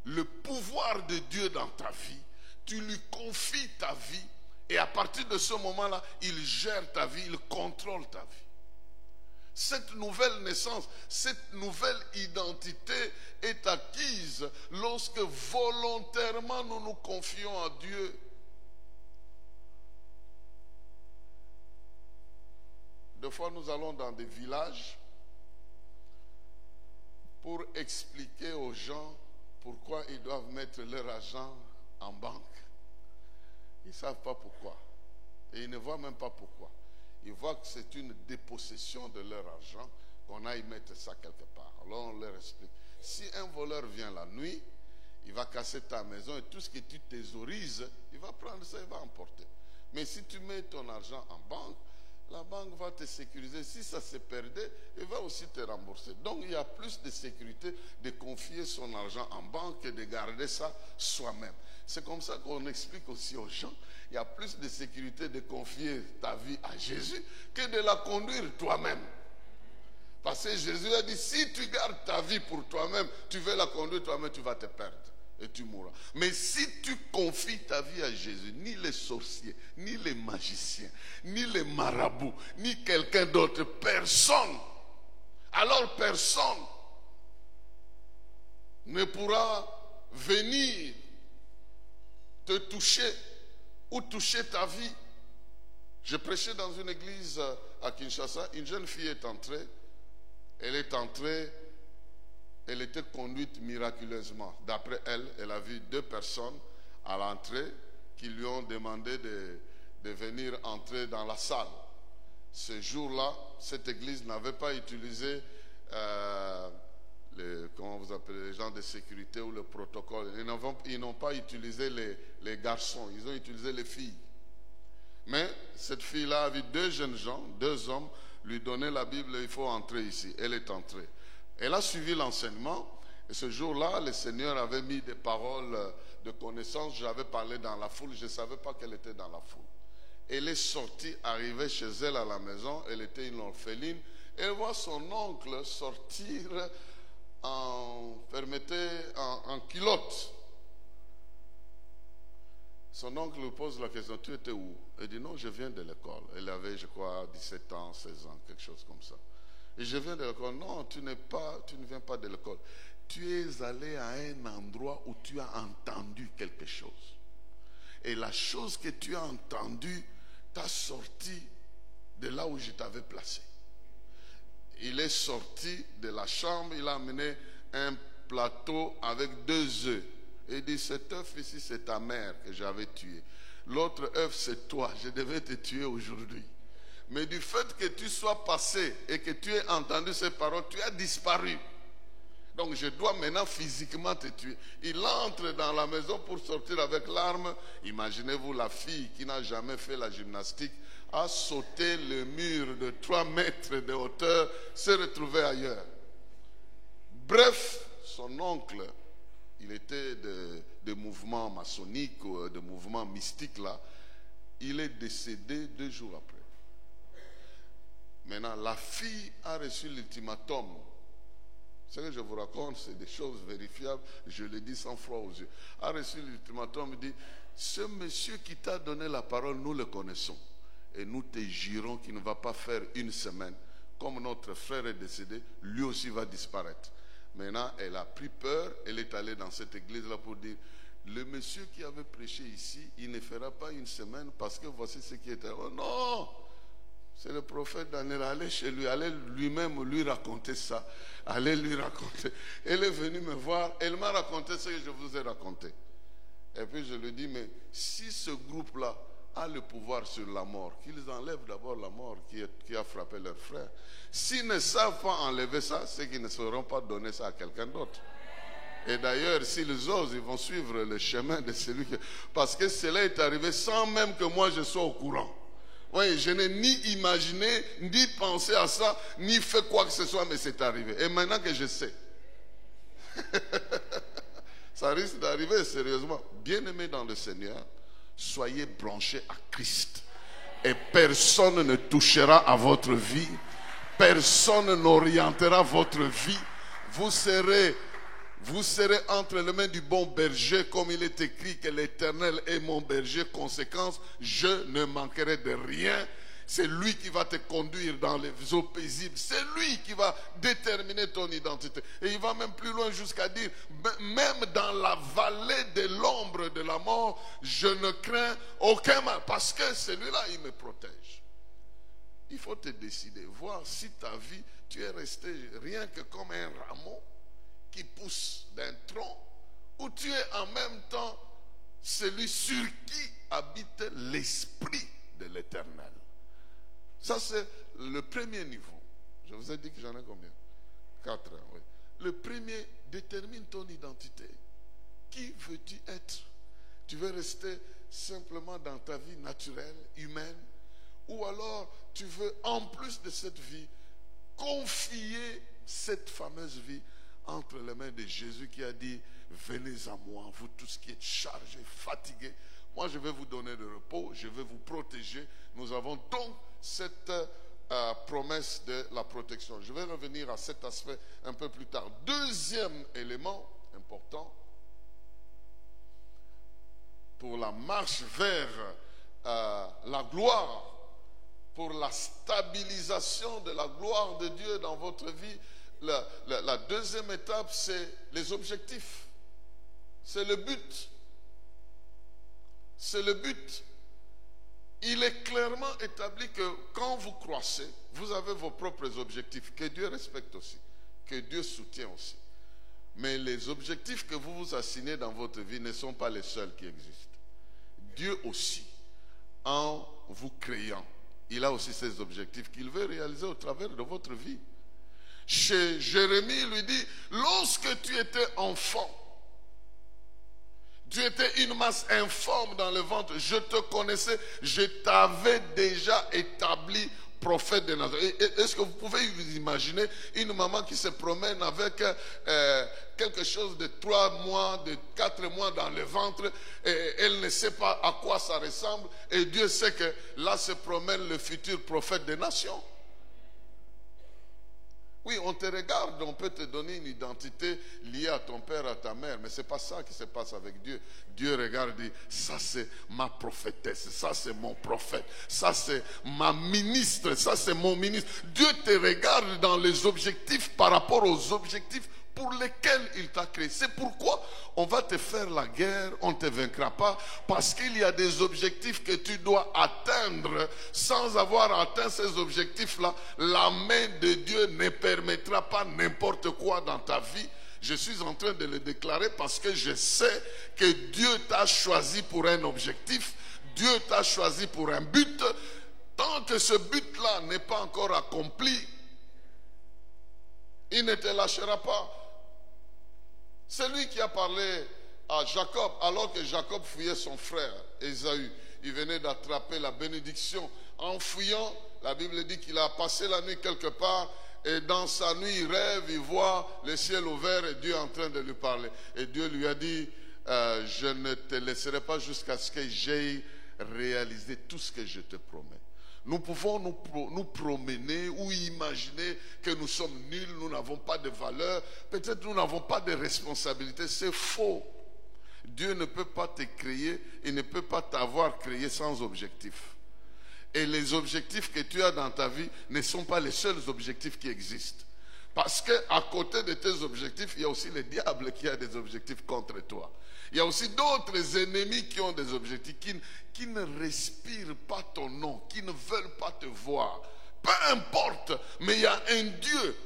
le pouvoir de Dieu dans ta vie, tu lui confies ta vie et à partir de ce moment-là, il gère ta vie, il contrôle ta vie. Cette nouvelle naissance, cette nouvelle identité est acquise lorsque volontairement nous nous confions à Dieu. Des fois, nous allons dans des villages pour expliquer aux gens pourquoi ils doivent mettre leur argent en banque. Ils ne savent pas pourquoi. Et ils ne voient même pas pourquoi. ils voient que c'est une dépossession de leur argent, qu'on aille mettre ça quelque part. Alors on leur explique. Si un voleur vient la nuit, il va casser ta maison et tout ce que tu thésaurises, il va prendre ça, il va emporter. Mais si tu mets ton argent en banque, la banque va te sécuriser. Si ça se perdait, elle va aussi te rembourser. Donc il y a plus de sécurité de confier son argent en banque que de garder ça soi-même. C'est comme ça qu'on explique aussi aux gens. Il y a plus de sécurité de confier ta vie à Jésus que de la conduire toi-même. Parce que Jésus a dit, si tu gardes ta vie pour toi-même, tu veux la conduire toi-même, tu vas te perdre et tu mourras. Mais si tu confies ta vie à Jésus, ni les sorciers, ni les magiciens, ni les marabouts, ni quelqu'un d'autre, personne, alors personne ne pourra venir te toucher ou toucher ta vie. Je prêchais dans une église à Kinshasa, une jeune fille est entrée. Elle est entrée, elle était conduite miraculeusement. D'après elle, elle a vu 2 personnes à l'entrée qui lui ont demandé de venir entrer dans la salle. Ce jour-là, cette église n'avait pas utilisé comment vous appelez, les gens de sécurité ou le protocole. Ils n'ont pas utilisé les garçons, ils ont utilisé les filles. Mais cette fille-là a vu 2 jeunes gens, 2 hommes, lui donner la Bible, il faut entrer ici. Elle est entrée. Elle a suivi l'enseignement. Et ce jour-là, le Seigneur avait mis des paroles de connaissance. J'avais parlé dans la foule. Je ne savais pas qu'elle était dans la foule. Elle est sortie, arrivée chez elle à la maison. Elle était une orpheline. Elle voit son oncle sortir en culotte. Son oncle lui pose la question, tu étais où? Elle dit, non, je viens de l'école. Elle avait, je crois, 17 ans, 16 ans, quelque chose comme ça. Et je viens de l'école. Non, tu ne viens pas de l'école. Tu es allé à un endroit où tu as entendu quelque chose. Et la chose que tu as entendue t'a sorti de là où je t'avais placé. Il est sorti de la chambre, il a amené un plateau avec 2 œufs. Il dit, cet œuf ici, c'est ta mère que j'avais tué. L'autre œuf, c'est toi. Je devais te tuer aujourd'hui. Mais du fait que tu sois passé et que tu aies entendu ces paroles, tu as disparu. Donc je dois maintenant physiquement te tuer. Il entre dans la maison pour sortir avec l'arme. Imaginez-vous la fille qui n'a jamais fait la gymnastique, a sauté le mur de 3 mètres de hauteur, s'est retrouvée ailleurs. Bref, son oncle, il était de mouvements maçonniques, de mouvements mystiques là. Il est décédé 2 jours après. Maintenant, la fille a reçu l'ultimatum. Ce que je vous raconte, c'est des choses vérifiables. Je le dis sans froid aux yeux. A reçu l'ultimatum, il dit, ce monsieur qui t'a donné la parole, nous le connaissons. Et nous te jurons qu'il ne va pas faire 1 semaine. Comme notre frère est décédé, lui aussi va disparaître. Maintenant, elle a pris peur, elle est allée dans cette église-là pour dire, le monsieur qui avait prêché ici, il ne fera pas 1 semaine parce que voici ce qui était. Oh non! C'est le prophète Daniel, allez chez lui, allez lui-même lui raconter ça. Allez lui raconter. Elle est venue me voir, elle m'a raconté ce que je vous ai raconté. Et puis je lui dis, mais si ce groupe-là a le pouvoir sur la mort, qu'ils enlèvent d'abord la mort qui a frappé leur frère. S'ils ne savent pas enlever ça, c'est qu'ils ne sauront pas donner ça à quelqu'un d'autre. Et d'ailleurs, s'ils osent, ils vont suivre le chemin de celui qui... Parce que cela est arrivé sans même que moi je sois au courant. Oui, je n'ai ni imaginé, ni pensé à ça, ni fait quoi que ce soit, mais c'est arrivé. Et maintenant que je sais, ça risque d'arriver sérieusement. Bien-aimés dans le Seigneur, soyez branchés à Christ. Et personne ne touchera à votre vie. Personne n'orientera votre vie. Vous serez entre les mains du bon berger, comme il est écrit que l'Éternel est mon berger. Conséquence, je ne manquerai de rien. C'est lui qui va te conduire dans les eaux paisibles. C'est lui qui va déterminer ton identité. Et il va même plus loin jusqu'à dire, même dans la vallée de l'ombre de la mort, je ne crains aucun mal. Parce que celui-là, il me protège. Il faut te décider, voir si ta vie, tu es resté rien que comme un rameau qui pousse d'un tronc, où tu es en même temps celui sur qui habite l'Esprit de l'Éternel. Ça, c'est le premier niveau. Je vous ai dit que j'en ai combien? 4, oui. Le premier détermine ton identité. Qui veux-tu être? Tu veux rester simplement dans ta vie naturelle, humaine? Ou alors tu veux, en plus de cette vie, confier cette fameuse vie entre les mains de Jésus qui a dit: venez à moi, vous tous qui êtes chargés, fatigués. Moi, je vais vous donner le repos, je vais vous protéger. Nous avons donc cette promesse de la protection. Je vais revenir à cet aspect un peu plus tard. Deuxième élément important pour la marche vers la gloire, pour la stabilisation de la gloire de Dieu dans votre vie. La deuxième étape, c'est les objectifs. C'est le but. C'est le but. Il est clairement établi que quand vous croissez, vous avez vos propres objectifs, que Dieu respecte aussi, que Dieu soutient aussi. Mais les objectifs que vous vous assignez dans votre vie ne sont pas les seuls qui existent. Dieu aussi, en vous créant, il a aussi ses objectifs qu'il veut réaliser au travers de votre vie. Chez Jérémie, il lui dit: lorsque tu étais enfant, tu étais une masse informe dans le ventre, je te connaissais, je t'avais déjà établi prophète des nations. Est-ce que vous pouvez vous imaginer une maman qui se promène avec quelque chose de 3 mois, de 4 mois dans le ventre, et elle ne sait pas à quoi ça ressemble, et Dieu sait que là se promène le futur prophète des nations? Oui, on te regarde, on peut te donner une identité liée à ton père, à ta mère, mais ce n'est pas ça qui se passe avec Dieu. Dieu regarde et dit: ça c'est ma prophétesse, ça c'est mon prophète, ça c'est ma ministre, ça c'est mon ministre. Dieu te regarde dans les objectifs par rapport aux objectifs pour lesquels il t'a créé. C'est pourquoi on va te faire la guerre, on ne te vaincra pas, parce qu'il y a des objectifs que tu dois atteindre. Sans avoir atteint ces objectifs-là, la main de Dieu ne permettra pas n'importe quoi dans ta vie. Je suis en train de le déclarer parce que je sais que Dieu t'a choisi pour un objectif, Dieu t'a choisi pour un but. Tant que ce but-là n'est pas encore accompli, il ne te lâchera pas. C'est lui qui a parlé à Jacob, alors que Jacob fuyait son frère Ésaü. Il venait d'attraper la bénédiction. En fuyant, la Bible dit qu'il a passé la nuit quelque part, et dans sa nuit, il rêve, il voit le ciel ouvert et Dieu en train de lui parler. Et Dieu lui a dit: je ne te laisserai pas jusqu'à ce que j'aie réalisé tout ce que je te promets. Nous pouvons nous promener ou imaginer que nous sommes nuls, nous n'avons pas de valeur, peut-être nous n'avons pas de responsabilité. C'est faux. Dieu ne peut pas te créer, il ne peut pas t'avoir créé sans objectif. Et les objectifs que tu as dans ta vie ne sont pas les seuls objectifs qui existent. Parce qu'à côté de tes objectifs, il y a aussi le diable qui a des objectifs contre toi. Il y a aussi d'autres ennemis qui ont des objectifs, qui ne respirent pas ton nom, qui ne veulent pas te voir. Peu importe, mais il y a un Dieu,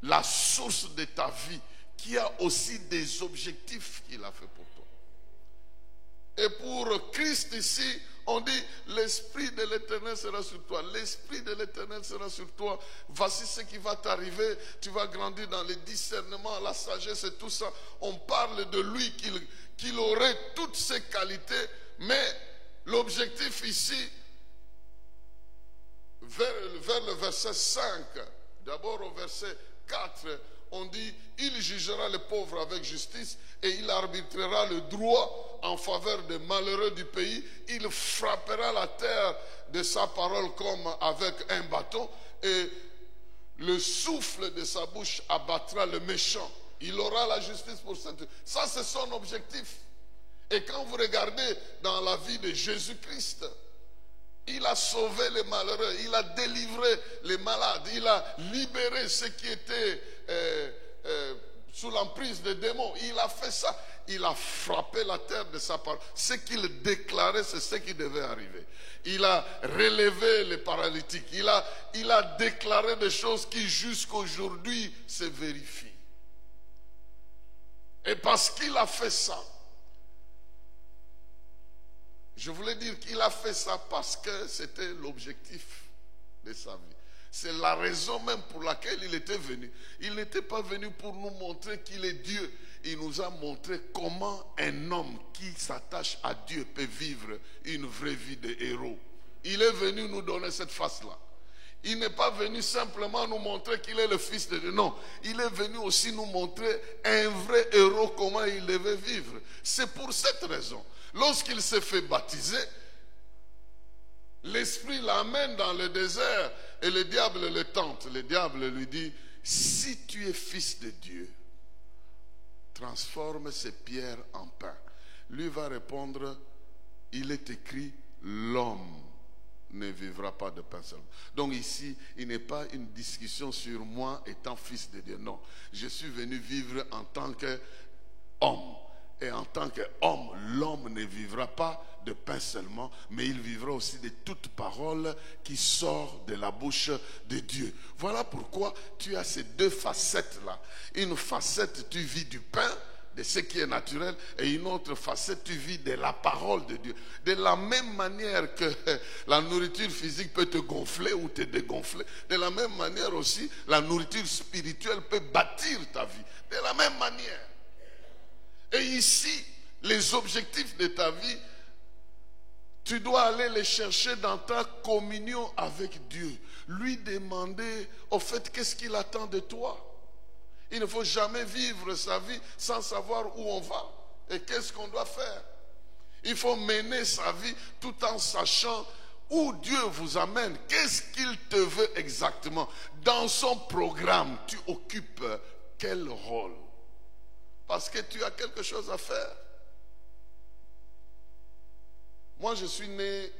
la source de ta vie, qui a aussi des objectifs qu'il a fait pour toi. Et pour Christ ici, on dit: l'Esprit de l'Éternel sera sur toi. L'Esprit de l'Éternel sera sur toi. Voici ce qui va t'arriver. Tu vas grandir dans le discernement, la sagesse et tout ça. On parle de lui, qu'il aurait toutes ces qualités. Mais l'objectif ici, vers le verset 5, d'abord au verset 4, on dit: il jugera les pauvres avec justice et il arbitrera le droit en faveur des malheureux du pays. Il frappera la terre de sa parole comme avec un bâton, et le souffle de sa bouche abattra le méchant. Il aura la justice pour ceinture. Ça, c'est son objectif. Et quand vous regardez dans la vie de Jésus-Christ, il a sauvé les malheureux, il a délivré les malades, il a libéré ceux qui étaient sous l'emprise des démons. Il a fait ça. Il a frappé la terre de sa parole. Ce qu'il déclarait, c'est ce qui devait arriver. Il a relevé les paralytiques. Il a déclaré des choses qui jusqu'aujourd'hui se vérifient. Et parce qu'il a fait ça, je voulais dire qu'il a fait ça parce que c'était l'objectif de sa vie. C'est la raison même pour laquelle il était venu. Il n'était pas venu pour nous montrer qu'il est Dieu. Il nous a montré comment un homme qui s'attache à Dieu peut vivre une vraie vie de héros. Il est venu nous donner cette face-là. Il n'est pas venu simplement nous montrer qu'il est le fils de Dieu. Non, il est venu aussi nous montrer un vrai héros, comment il devait vivre. C'est pour cette raison. Lorsqu'il s'est fait baptiser, l'Esprit l'amène dans le désert et le diable le tente. Le diable lui dit, si tu es fils de Dieu, transforme ces pierres en pain. Lui va répondre, il est écrit, l'homme ne vivra pas de pain seulement. Donc ici, il n'est pas une discussion sur moi étant fils de Dieu. Non, je suis venu vivre en tant qu'homme. Et en tant qu'homme, l'homme ne vivra pas de pain seulement, mais il vivra aussi de toute parole qui sort de la bouche de Dieu. Voilà pourquoi tu as ces deux facettes-là. Une facette, tu vis du pain, de ce qui est naturel, et une autre facette, tu vis de la parole de Dieu. De la même manière que la nourriture physique peut te gonfler ou te dégonfler, de la même manière aussi, la nourriture spirituelle peut bâtir ta vie. De la même manière. Et ici, les objectifs de ta vie, tu dois aller les chercher dans ta communion avec Dieu. Lui demander, au fait, qu'est-ce qu'il attend de toi? Il ne faut jamais vivre sa vie sans savoir où on va et qu'est-ce qu'on doit faire. Il faut mener sa vie tout en sachant où Dieu vous amène. Qu'est-ce qu'il te veut exactement? Dans son programme, tu occupes quel rôle? Parce que tu as quelque chose à faire. Moi, je suis né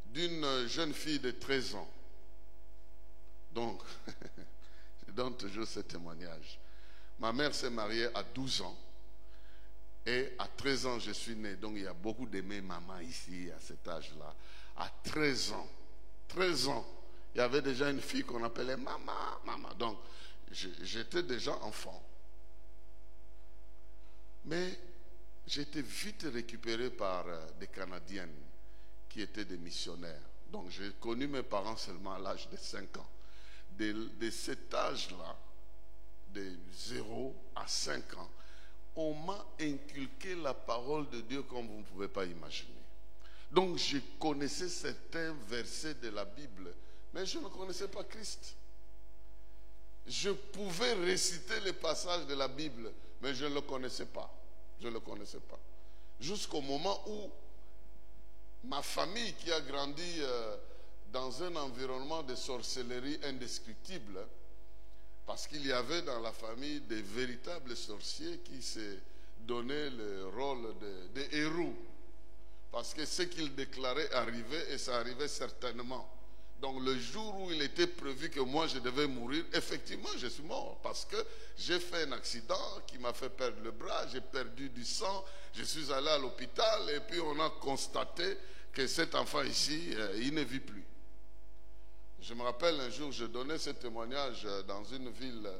d'une jeune fille de 13 ans. Donc, je donne toujours ce témoignage. Ma mère s'est mariée à 12 ans. Et à 13 ans, je suis né. Donc, il y a beaucoup de mes mamans ici, à cet âge-là. À 13 ans, il y avait déjà une fille qu'on appelait maman. Donc, j'étais déjà enfant. Mais j'ai été vite récupéré par des Canadiennes qui étaient des missionnaires. Donc j'ai connu mes parents seulement à l'âge de 5 ans. De cet âge-là, de 0 à 5 ans, on m'a inculqué la parole de Dieu comme vous ne pouvez pas imaginer. Donc je connaissais certains versets de la Bible, mais je ne connaissais pas Christ. Je pouvais réciter les passages de la Bible, mais je ne le connaissais pas. Je ne le connaissais pas. Jusqu'au moment où ma famille, qui a grandi dans un environnement de sorcellerie indescriptible, parce qu'il y avait dans la famille des véritables sorciers qui se donnaient le rôle de héros. Parce que ce qu'ils déclaraient arrivait, et ça arrivait certainement. Donc le jour où il était prévu que moi je devais mourir, effectivement je suis mort parce que j'ai fait un accident qui m'a fait perdre le bras, j'ai perdu du sang, je suis allé à l'hôpital et puis on a constaté que cet enfant ici, il ne vit plus. Je me rappelle un jour, je donnais ce témoignage dans une ville,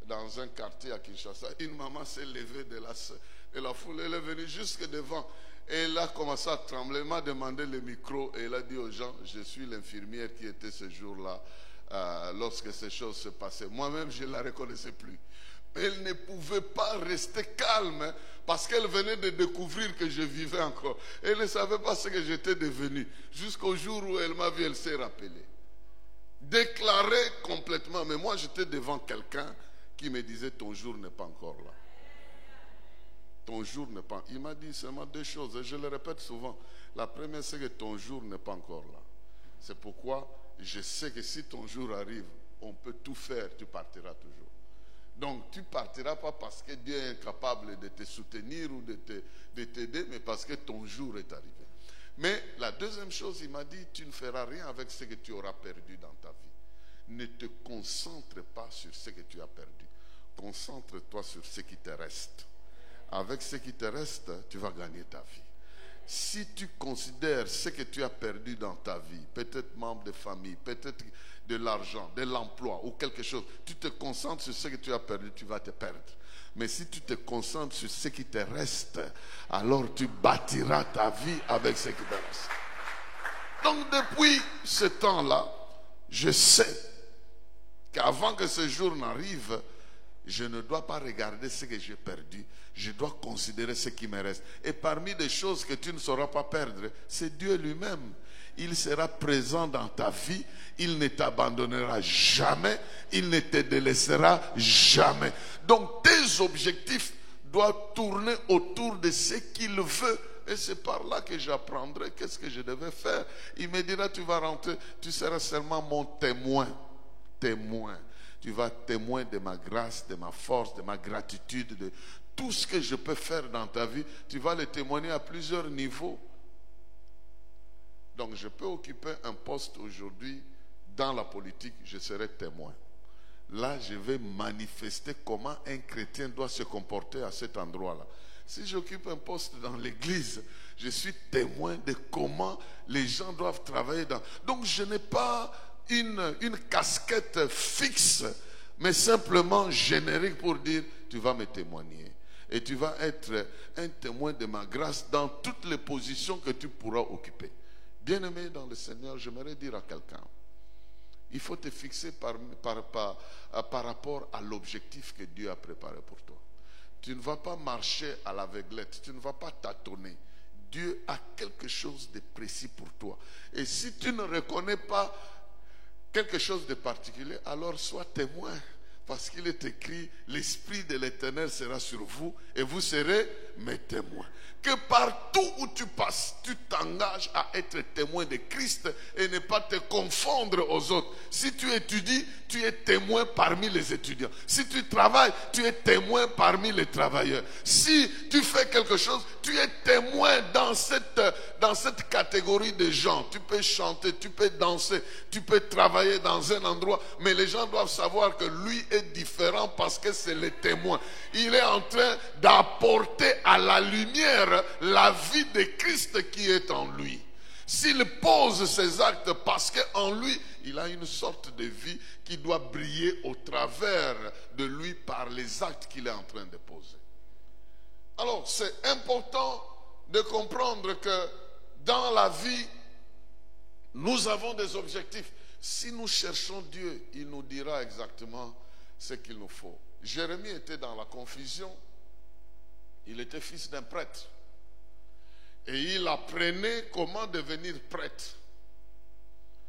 dans un quartier à Kinshasa. Une maman s'est levée de la foule, elle est venue jusque devant. Et elle a commencé à trembler, elle m'a demandé le micro et elle a dit aux gens, je suis l'infirmière qui était ce jour-là lorsque ces choses se passaient. Moi-même, je ne la reconnaissais plus. Mais elle ne pouvait pas rester calme parce qu'elle venait de découvrir que je vivais encore. Elle ne savait pas ce que j'étais devenu. Jusqu'au jour où elle m'a vu, elle s'est rappelée. Déclaré complètement. Mais moi, j'étais devant quelqu'un qui me disait, ton jour n'est pas encore là. Ton jour n'est pas... Il m'a dit seulement deux choses, et je le répète souvent. La première, c'est que ton jour n'est pas encore là. C'est pourquoi je sais que si ton jour arrive, on peut tout faire, tu partiras toujours. Donc, tu ne partiras pas parce que Dieu est incapable de te soutenir ou de t'aider, mais parce que ton jour est arrivé. Mais la deuxième chose, il m'a dit, tu ne feras rien avec ce que tu auras perdu dans ta vie. Ne te concentre pas sur ce que tu as perdu. Concentre-toi sur ce qui te reste. Avec ce qui te reste, tu vas gagner ta vie. Si tu considères ce que tu as perdu dans ta vie, peut-être membre de famille, peut-être de l'argent, de l'emploi ou quelque chose, tu te concentres sur ce que tu as perdu, tu vas te perdre. Mais si tu te concentres sur ce qui te reste, alors tu bâtiras ta vie avec ce qui te reste. Donc depuis ce temps-là, je sais qu'avant que ce jour n'arrive, je ne dois pas regarder ce que j'ai perdu. Je dois considérer ce qui me reste. Et parmi les choses que tu ne sauras pas perdre, c'est Dieu lui-même. Il sera présent dans ta vie. Il ne t'abandonnera jamais. Il ne te délaissera jamais. Donc tes objectifs doivent tourner autour de ce qu'il veut. Et c'est par là que j'apprendrai qu'est-ce que je devais faire. Il me dira, tu vas rentrer, tu seras seulement mon témoin. Témoin. Tu vas témoin de ma grâce, de ma force, de ma gratitude, de tout ce que je peux faire dans ta vie. Tu vas le témoigner à plusieurs niveaux. Donc je peux occuper un poste aujourd'hui dans la politique, je serai témoin. Là, je vais manifester comment un chrétien doit se comporter à cet endroit-là. Si j'occupe un poste dans l'église, je suis témoin de comment les gens doivent travailler dans... Donc je n'ai pas une casquette fixe, mais simplement générique pour dire, tu vas me témoigner. Et tu vas être un témoin de ma grâce dans toutes les positions que tu pourras occuper. Bien-aimé dans le Seigneur, j'aimerais dire à quelqu'un, il faut te fixer par rapport à l'objectif que Dieu a préparé pour toi. Tu ne vas pas marcher à l'aveuglette, tu ne vas pas tâtonner. Dieu a quelque chose de précis pour toi. Et si tu ne reconnais pas quelque chose de particulier, alors sois témoin. Parce qu'il est écrit, l'Esprit de l'Éternel sera sur vous et vous serez mes témoins. Que partout où tu passes, tu t'engages à être témoin de Christ et ne pas te confondre aux autres. Si tu étudies, tu es témoin parmi les étudiants. Si tu travailles, tu es témoin parmi les travailleurs. Si tu fais quelque chose, tu es témoin dans cette catégorie de gens. Tu peux chanter, tu peux danser, tu peux travailler dans un endroit, mais les gens doivent savoir que lui est différent parce que c'est le témoin. Il est en train d'apporter à la lumière la vie de Christ qui est en lui. S'il pose ses actes parce qu'en lui, il a une sorte de vie qui doit briller au travers de lui par les actes qu'il est en train de poser. Alors, c'est important de comprendre que dans la vie, nous avons des objectifs. Si nous cherchons Dieu, il nous dira exactement ce qu'il nous faut. Jérémie était dans la confusion. Il était fils d'un prêtre. Et il apprenait comment devenir prêtre.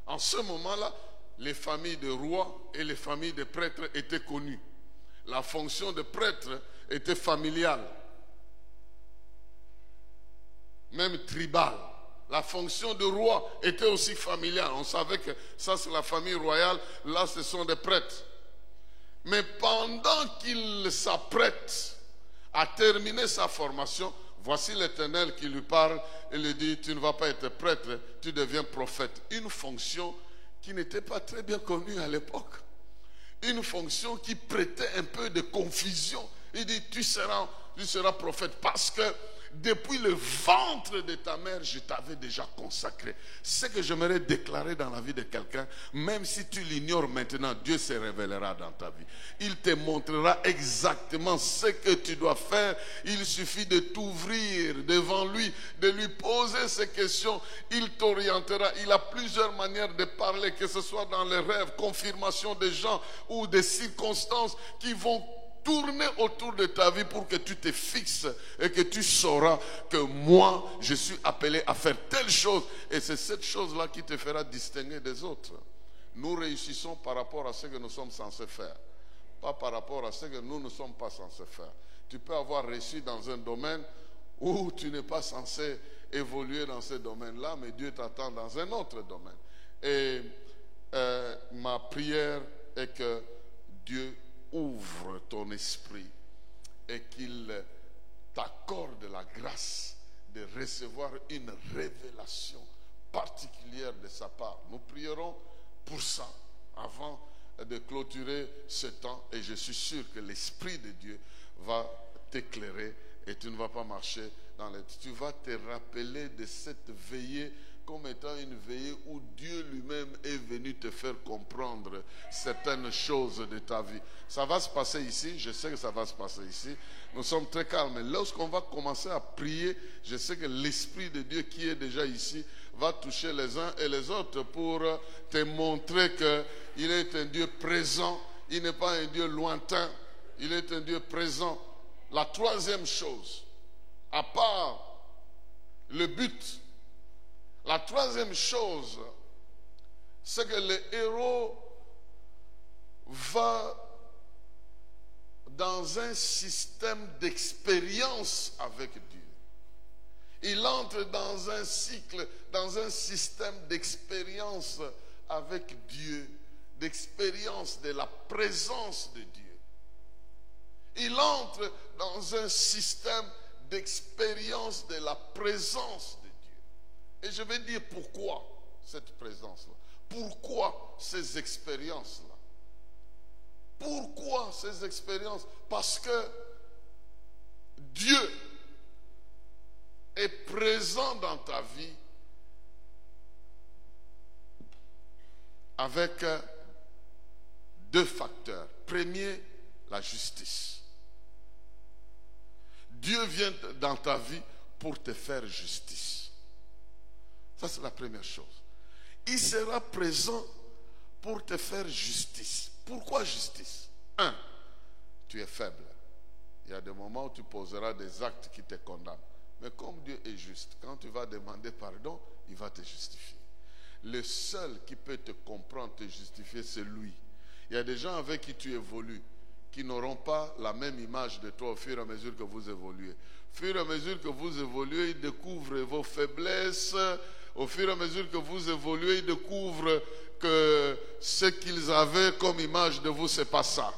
En ce moment-là, les familles de rois et les familles de prêtres étaient connues. La fonction de prêtre était familiale, même tribale. La fonction de roi était aussi familiale. On savait que ça c'est la famille royale, là ce sont des prêtres. Mais pendant qu'il s'apprête à terminer sa formation, voici l'Éternel qui lui parle et lui dit, tu ne vas pas être prêtre, tu deviens prophète. Une fonction qui n'était pas très bien connue à l'époque. Une fonction qui prêtait un peu de confusion. Il dit, tu seras prophète parce que depuis le ventre de ta mère, je t'avais déjà consacré. Ce que j'aimerais déclarer dans la vie de quelqu'un, même si tu l'ignores maintenant, Dieu se révélera dans ta vie. Il te montrera exactement ce que tu dois faire. Il suffit de t'ouvrir devant lui, de lui poser ces questions. Il t'orientera. Il a plusieurs manières de parler, que ce soit dans les rêves, confirmation des gens ou des circonstances qui vont tourner autour de ta vie pour que tu te fixes et que tu sauras que moi, je suis appelé à faire telle chose. Et c'est cette chose-là qui te fera distinguer des autres. Nous réussissons par rapport à ce que nous sommes censés faire, pas par rapport à ce que nous ne sommes pas censés faire. Tu peux avoir réussi dans un domaine où tu n'es pas censé évoluer dans ce domaine-là, mais Dieu t'attend dans un autre domaine. Et ma prière est que Dieu ouvre ton esprit et qu'il t'accorde la grâce de recevoir une révélation particulière de sa part. Nous prierons pour ça avant de clôturer ce temps et je suis sûr que l'Esprit de Dieu va t'éclairer et tu ne vas pas marcher tu vas te rappeler de cette veillée comme étant une veillée où Dieu lui-même est venu te faire comprendre certaines choses de ta vie. Ça va se passer ici, je sais que ça va se passer ici. Nous sommes très calmes. Lorsqu'on va commencer à prier, je sais que l'Esprit de Dieu qui est déjà ici va toucher les uns et les autres pour te montrer qu'il est un Dieu présent. Il n'est pas un Dieu lointain, il est un Dieu présent. La troisième chose, à part le but, la troisième chose, c'est que le héros va dans un système d'expérience avec Dieu. Il entre dans un cycle, dans un système d'expérience avec Dieu, d'expérience de la présence de Dieu. Il entre dans un système d'expérience de la présence de Dieu. Et je vais dire pourquoi cette présence-là. Pourquoi ces expériences-là? Pourquoi ces expériences? Parce que Dieu est présent dans ta vie avec deux facteurs. Premier, la justice. Dieu vient dans ta vie pour te faire justice. Ça, c'est la première chose. Il sera présent pour te faire justice. Pourquoi justice? 1. Tu es faible. Il y a des moments où tu poseras des actes qui te condamnent. Mais comme Dieu est juste, quand tu vas demander pardon, il va te justifier. Le seul qui peut te comprendre, te justifier, c'est lui. Il y a des gens avec qui tu évolues qui n'auront pas la même image de toi au fur et à mesure que vous évoluez. Au fur et à mesure que vous évoluez, ils découvrent vos faiblesses. Au fur et à mesure que vous évoluez, ils découvrent que ce qu'ils avaient comme image de vous, c'est pas ça.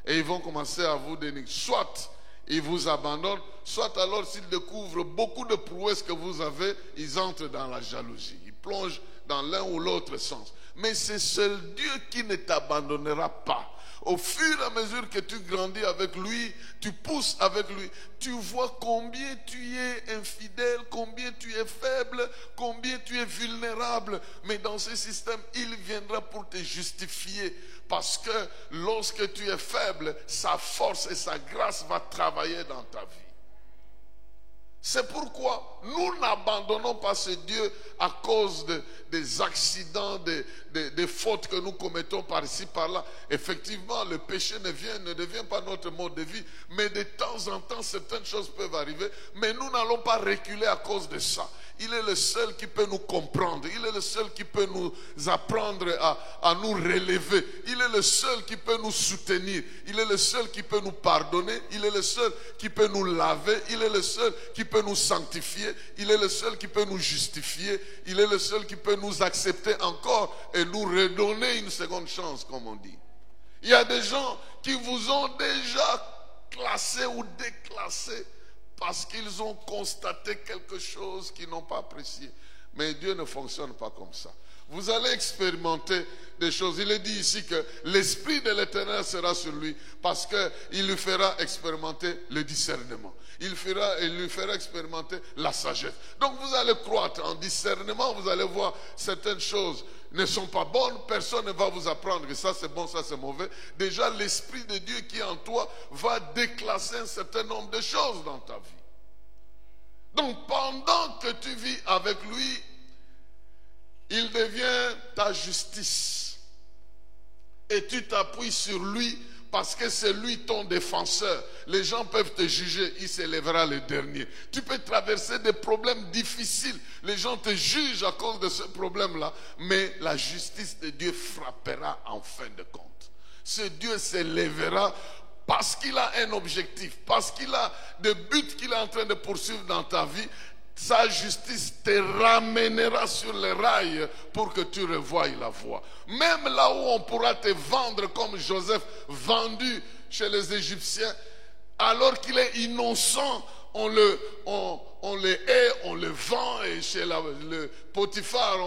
Et ils vont commencer à vous dénigrer. Soit ils vous abandonnent, soit alors s'ils découvrent beaucoup de prouesses que vous avez, ils entrent dans la jalousie. Ils plongent dans l'un ou l'autre sens. Mais c'est seul Dieu qui ne t'abandonnera pas. Au fur et à mesure que tu grandis avec lui, tu pousses avec lui, tu vois combien tu es infidèle, combien tu es faible, combien tu es vulnérable. Mais dans ce système, il viendra pour te justifier. Parce que lorsque tu es faible, sa force et sa grâce va travailler dans ta vie. C'est pourquoi nous n'abandonnons pas ce Dieu à cause des accidents, des fautes que nous commettons par-ci, par-là. Effectivement, le péché ne devient pas notre mode de vie, mais de temps en temps, certaines choses peuvent arriver. Mais nous n'allons pas reculer à cause de ça. Il est le seul qui peut nous comprendre. Il est le seul qui peut nous apprendre à nous relever. Il est le seul qui peut nous soutenir. Il est le seul qui peut nous pardonner. Il est le seul qui peut nous laver. Il est le seul qui peut nous sanctifier. Il est le seul qui peut nous justifier. Il est le seul qui peut nous accepter encore et nous redonner une seconde chance, comme on dit. Il y a des gens qui vous ont déjà classé ou déclassé parce qu'ils ont constaté quelque chose qu'ils n'ont pas apprécié. Mais Dieu ne fonctionne pas comme ça. Vous allez expérimenter des choses. Il est dit ici que l'Esprit de l'Éternel sera sur lui parce qu'il lui fera expérimenter le discernement. Il lui fera expérimenter la sagesse. Donc vous allez croître en discernement, vous allez voir certaines choses ne sont pas bonnes, personne ne va vous apprendre que ça c'est bon, ça c'est mauvais. Déjà l'Esprit de Dieu qui est en toi va déclasser un certain nombre de choses dans ta vie. Donc pendant que tu vis avec lui, il devient ta justice. Et tu t'appuies sur lui parce que c'est lui ton défenseur. Les gens peuvent te juger, il s'élèvera le dernier. Tu peux traverser des problèmes difficiles. Les gens te jugent à cause de ce problème-là. Mais la justice de Dieu frappera en fin de compte. Ce Dieu s'élèvera parce qu'il a un objectif, parce qu'il a des buts qu'il est en train de poursuivre dans ta vie. Sa justice te ramènera sur les rails pour que tu revoies la voie. Même là où on pourra te vendre comme Joseph vendu chez les Égyptiens, alors qu'il est innocent, on le hait, on le vend, et chez le Potiphar,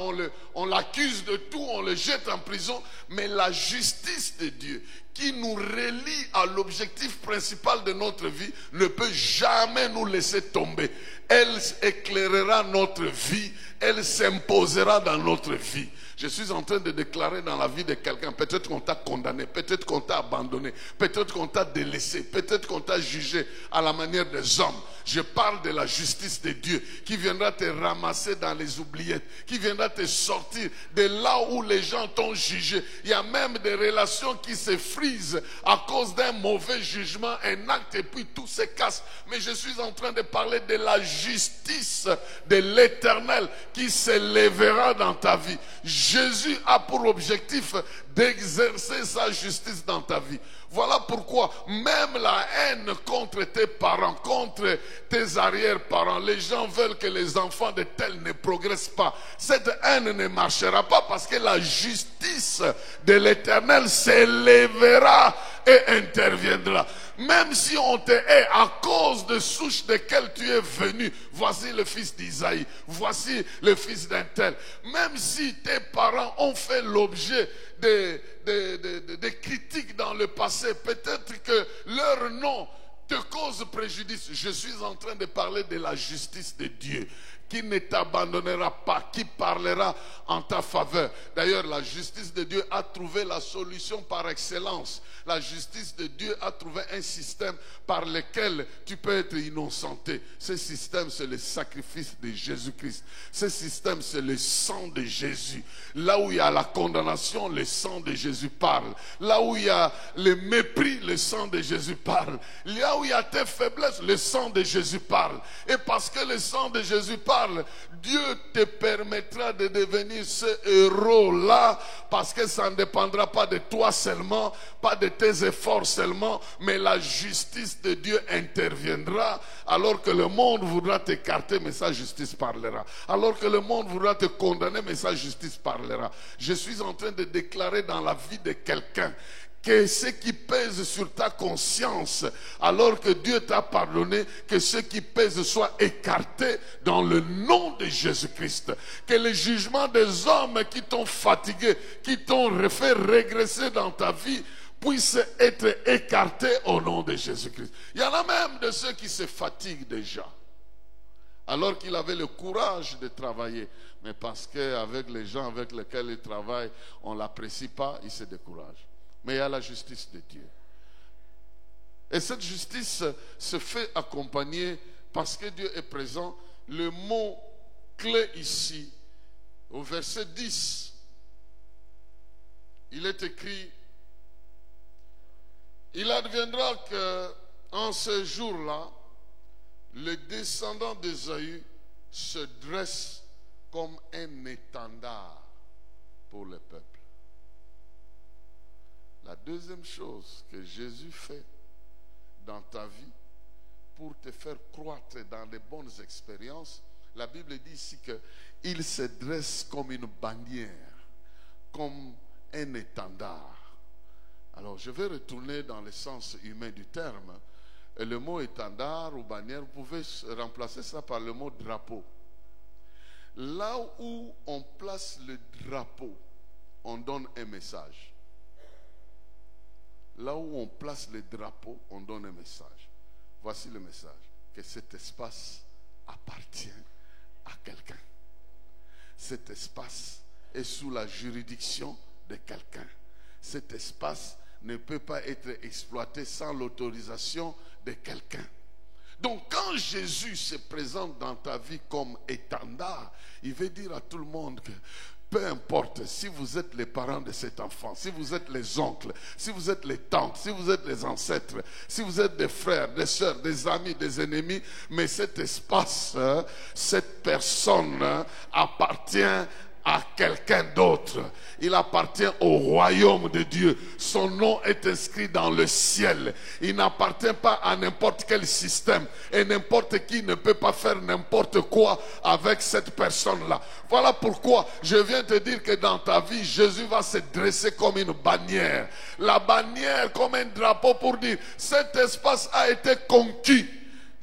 on l'accuse de tout, on le jette en prison. Mais la justice de Dieu, qui nous relie à l'objectif principal de notre vie, ne peut jamais nous laisser tomber. Elle éclairera notre vie, elle s'imposera dans notre vie. Je suis en train de déclarer dans la vie de quelqu'un, peut-être qu'on t'a condamné, peut-être qu'on t'a abandonné, peut-être qu'on t'a délaissé, peut-être qu'on t'a jugé à la manière des hommes. Je parle de la justice de Dieu qui viendra te ramasser dans les oubliettes, qui viendra te sortir de là où les gens t'ont jugé. Il y a même des relations qui se frisent à cause d'un mauvais jugement, un acte, et puis tout se casse. Mais je suis en train de parler de la justice de l'Éternel qui s'élèvera dans ta vie. Jésus a pour objectif d'exercer sa justice dans ta vie. Voilà pourquoi même la haine contre tes parents, contre tes arrière-parents, les gens veulent que les enfants de tels ne progressent pas. Cette haine ne marchera pas parce que la justice de l'Éternel s'élèvera et interviendra. Même si on te hait à cause de souche desquelles tu es venu, voici le fils d'Isaïe, voici le fils d'un tel. Même si tes parents ont fait l'objet de critiques dans le passé, peut-être que leur nom te cause préjudice. Je suis en train de parler de la justice de Dieu qui ne t'abandonnera pas, qui parlera en ta faveur. D'ailleurs, la justice de Dieu a trouvé la solution par excellence. La justice de Dieu a trouvé un système par lequel tu peux être innocenté. Ce système, c'est le sacrifice de Jésus-Christ. Ce système, c'est le sang de Jésus. Là où il y a la condamnation, le sang de Jésus parle. Là où il y a le mépris, le sang de Jésus parle. Là où il y a tes faiblesses, le sang de Jésus parle. Et parce que le sang de Jésus parle, Dieu te permettra de devenir ce héros-là, parce que ça ne dépendra pas de toi seulement, pas de tes efforts seulement, mais la justice de Dieu interviendra. Alors que le monde voudra t'écarter, mais sa justice parlera. Alors que le monde voudra te condamner, mais sa justice parlera. Je suis en train de déclarer dans la vie de quelqu'un que ce qui pèse sur ta conscience, alors que Dieu t'a pardonné, que ce qui pèse soit écarté dans le nom de Jésus-Christ. Que le jugement des hommes qui t'ont fatigué, qui t'ont fait régresser dans ta vie, puisse être écarté au nom de Jésus-Christ. Il y en a même de ceux qui se fatiguent déjà, alors qu'il avait le courage de travailler. Mais parce qu'avec les gens avec lesquels il travaille, on ne l'apprécie pas, il se décourage. Mais il y a la justice de Dieu. Et cette justice se fait accompagner parce que Dieu est présent. Le mot clé ici, au verset 10, il est écrit: il adviendra qu'en ce jour-là, le descendant d'Ésaü se dresse comme un étendard pour le peuple. La deuxième chose que Jésus fait dans ta vie pour te faire croître dans les bonnes expériences, la Bible dit ici qu'il se dresse comme une bannière, comme un étendard. Alors je vais retourner dans le sens humain du terme. Et le mot étendard ou bannière, vous pouvez remplacer ça par le mot drapeau. Là où on place le drapeau, on donne un message. Là où on place le drapeau, on donne un message. Voici le message: que cet espace appartient à quelqu'un. Cet espace est sous la juridiction de quelqu'un. Cet espace ne peut pas être exploité sans l'autorisation de quelqu'un. Donc quand Jésus se présente dans ta vie comme étendard, il veut dire à tout le monde que peu importe si vous êtes les parents de cet enfant, si vous êtes les oncles, si vous êtes les tantes, si vous êtes les ancêtres, si vous êtes des frères, des sœurs, des amis, des ennemis, mais cet espace, cette personne appartient à quelqu'un d'autre. Il appartient au royaume de Dieu. Son nom est inscrit dans le ciel. Il n'appartient pas à n'importe quel système. Et n'importe qui ne peut pas faire n'importe quoi avec cette personne-là. Voilà pourquoi je viens te dire que dans ta vie, Jésus va se dresser comme une bannière. La bannière comme un drapeau pour dire: cet espace a été conquis.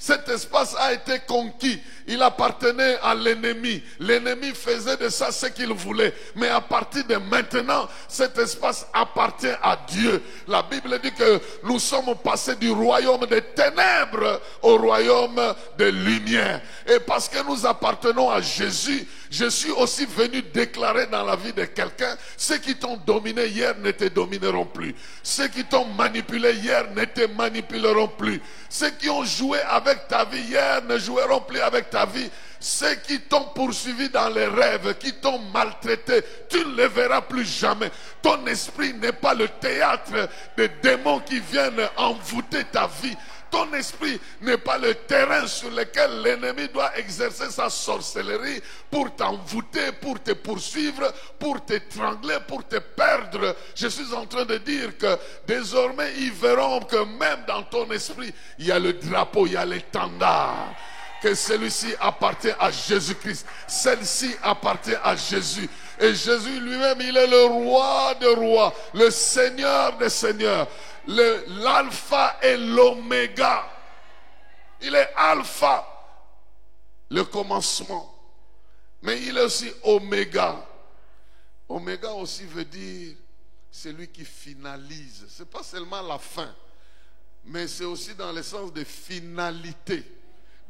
Cet espace a été conquis. Il appartenait à l'ennemi. L'ennemi faisait de ça ce qu'il voulait. Mais à partir de maintenant, cet espace appartient à Dieu. La Bible dit que nous sommes passés du royaume des ténèbres au royaume de lumière. Et parce que nous appartenons à Jésus, je suis aussi venu déclarer dans la vie de quelqu'un, ceux qui t'ont dominé hier ne te domineront plus. Ceux qui t'ont manipulé hier ne te manipuleront plus. Ceux qui ont joué avec ta vie hier ne joueront plus avec ta vie. Ceux qui t'ont poursuivi dans les rêves, qui t'ont maltraité, tu ne les verras plus jamais. Ton esprit n'est pas le théâtre des démons qui viennent envoûter ta vie. Ton esprit n'est pas le terrain sur lequel l'ennemi doit exercer sa sorcellerie pour t'envoûter, pour te poursuivre, pour t'étrangler, pour te perdre. Je suis en train de dire que désormais ils verront que même dans ton esprit, il y a le drapeau, il y a l'étendard. Que celui-ci appartient à Jésus-Christ. Celle-ci appartient à Jésus. Et Jésus lui-même, il est le roi des rois, le Seigneur des seigneurs. L'alpha et l'oméga. Il est alpha, le commencement. Mais il est aussi oméga. Oméga aussi veut dire celui qui finalise. Ce n'est pas seulement la fin, mais c'est aussi dans le sens de finalité,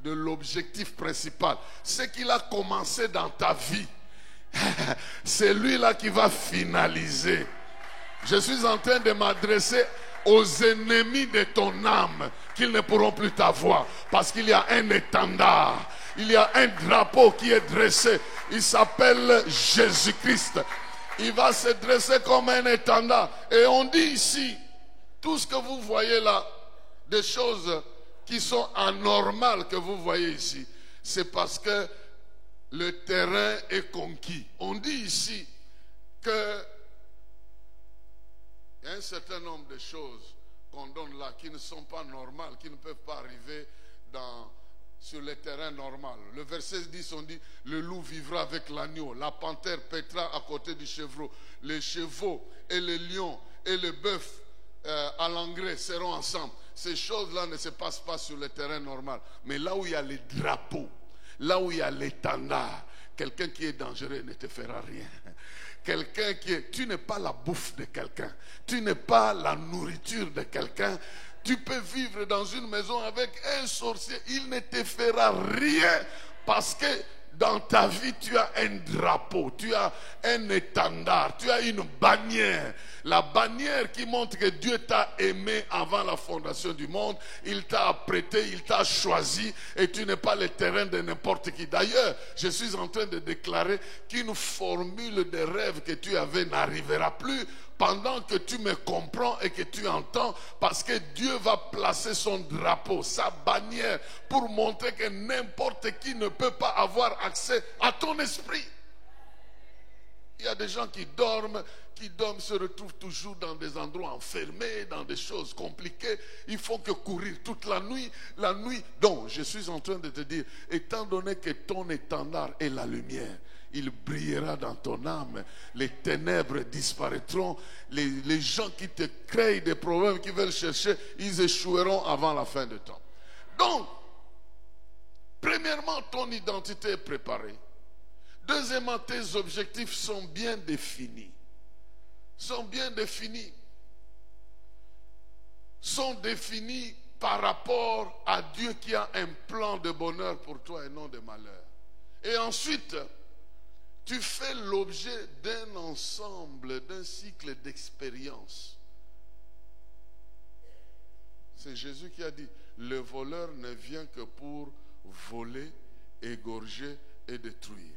de l'objectif principal. Ce qu'il a commencé dans ta vie, c'est lui-là qui va finaliser. Je suis en train de m'adresser aux ennemis de ton âme, qu'ils ne pourront plus t'avoir, parce qu'il y a un étendard, il y a un drapeau qui est dressé, il s'appelle Jésus-Christ. Il va se dresser comme un étendard. Et on dit ici, tout ce que vous voyez là, des choses qui sont anormales que vous voyez ici, c'est parce que le terrain est conquis. On dit ici que il y a un certain nombre de choses qu'on donne là qui ne sont pas normales, qui ne peuvent pas arriver sur le terrain normal. Le verset 10, on dit, le loup vivra avec l'agneau, la panthère paîtra à côté du chevreau, les chevaux et les lions et le bœuf à l'engrais seront ensemble. Ces choses-là ne se passent pas sur le terrain normal. Mais là où il y a les drapeaux, là où il y a l'étendard, quelqu'un qui est dangereux ne te fera rien. Quelqu'un tu n'es pas la bouffe de quelqu'un, tu n'es pas la nourriture de quelqu'un. Tu peux vivre dans une maison avec un sorcier, il ne te fera rien parce que dans ta vie, tu as un drapeau, tu as un étendard, tu as une bannière. La bannière qui montre que Dieu t'a aimé avant la fondation du monde. Il t'a apprêté, il t'a choisi et tu n'es pas le terrain de n'importe qui. D'ailleurs, je suis en train de déclarer qu'une formule de rêve que tu avais n'arrivera plus pendant que tu me comprends et que tu entends, parce que Dieu va placer son drapeau, sa bannière, pour montrer que n'importe qui ne peut pas avoir accès à ton esprit. Il y a des gens qui dorment, se retrouvent toujours dans des endroits enfermés, dans des choses compliquées. Ils font que courir toute la nuit. Donc, je suis en train de te dire, étant donné que ton étendard est la lumière, il brillera dans ton âme. Les ténèbres disparaîtront. Les gens qui te créent des problèmes, qui veulent chercher, ils échoueront avant la fin du temps. Donc, premièrement, ton identité est préparée. Deuxièmement, tes objectifs sont bien définis. Sont définis par rapport à Dieu qui a un plan de bonheur pour toi et non de malheur. Et ensuite, tu fais l'objet d'un ensemble, d'un cycle d'expériences. C'est Jésus qui a dit, le voleur ne vient que pour voler, égorger et détruire.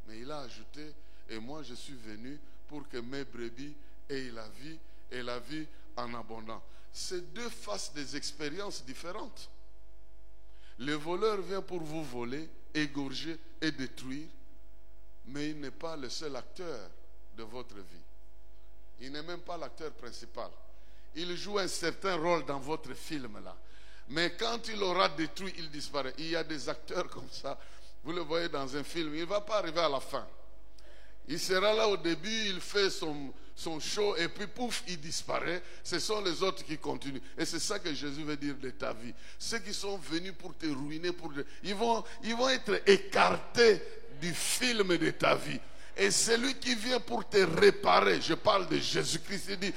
Mais il a ajouté, et moi je suis venu pour que mes brebis aient la vie et la vie en abondance. C'est deux faces des expériences différentes. Le voleur vient pour vous voler, égorger et détruire. Mais il n'est pas le seul acteur de votre vie. Il n'est même pas l'acteur principal. Il joue un certain rôle dans votre film là. Mais quand il aura détruit, il disparaît. Il y a des acteurs comme ça. Vous le voyez dans un film, il ne va pas arriver à la fin. Il sera là au début, il fait sont chauds et puis pouf, il disparaît. Ce sont les autres qui continuent. Et c'est ça que Jésus veut dire de ta vie. Ceux qui sont venus pour te ruiner, ils vont être écartés du film de ta vie. Et celui qui vient pour te réparer, je parle de Jésus-Christ, il dit,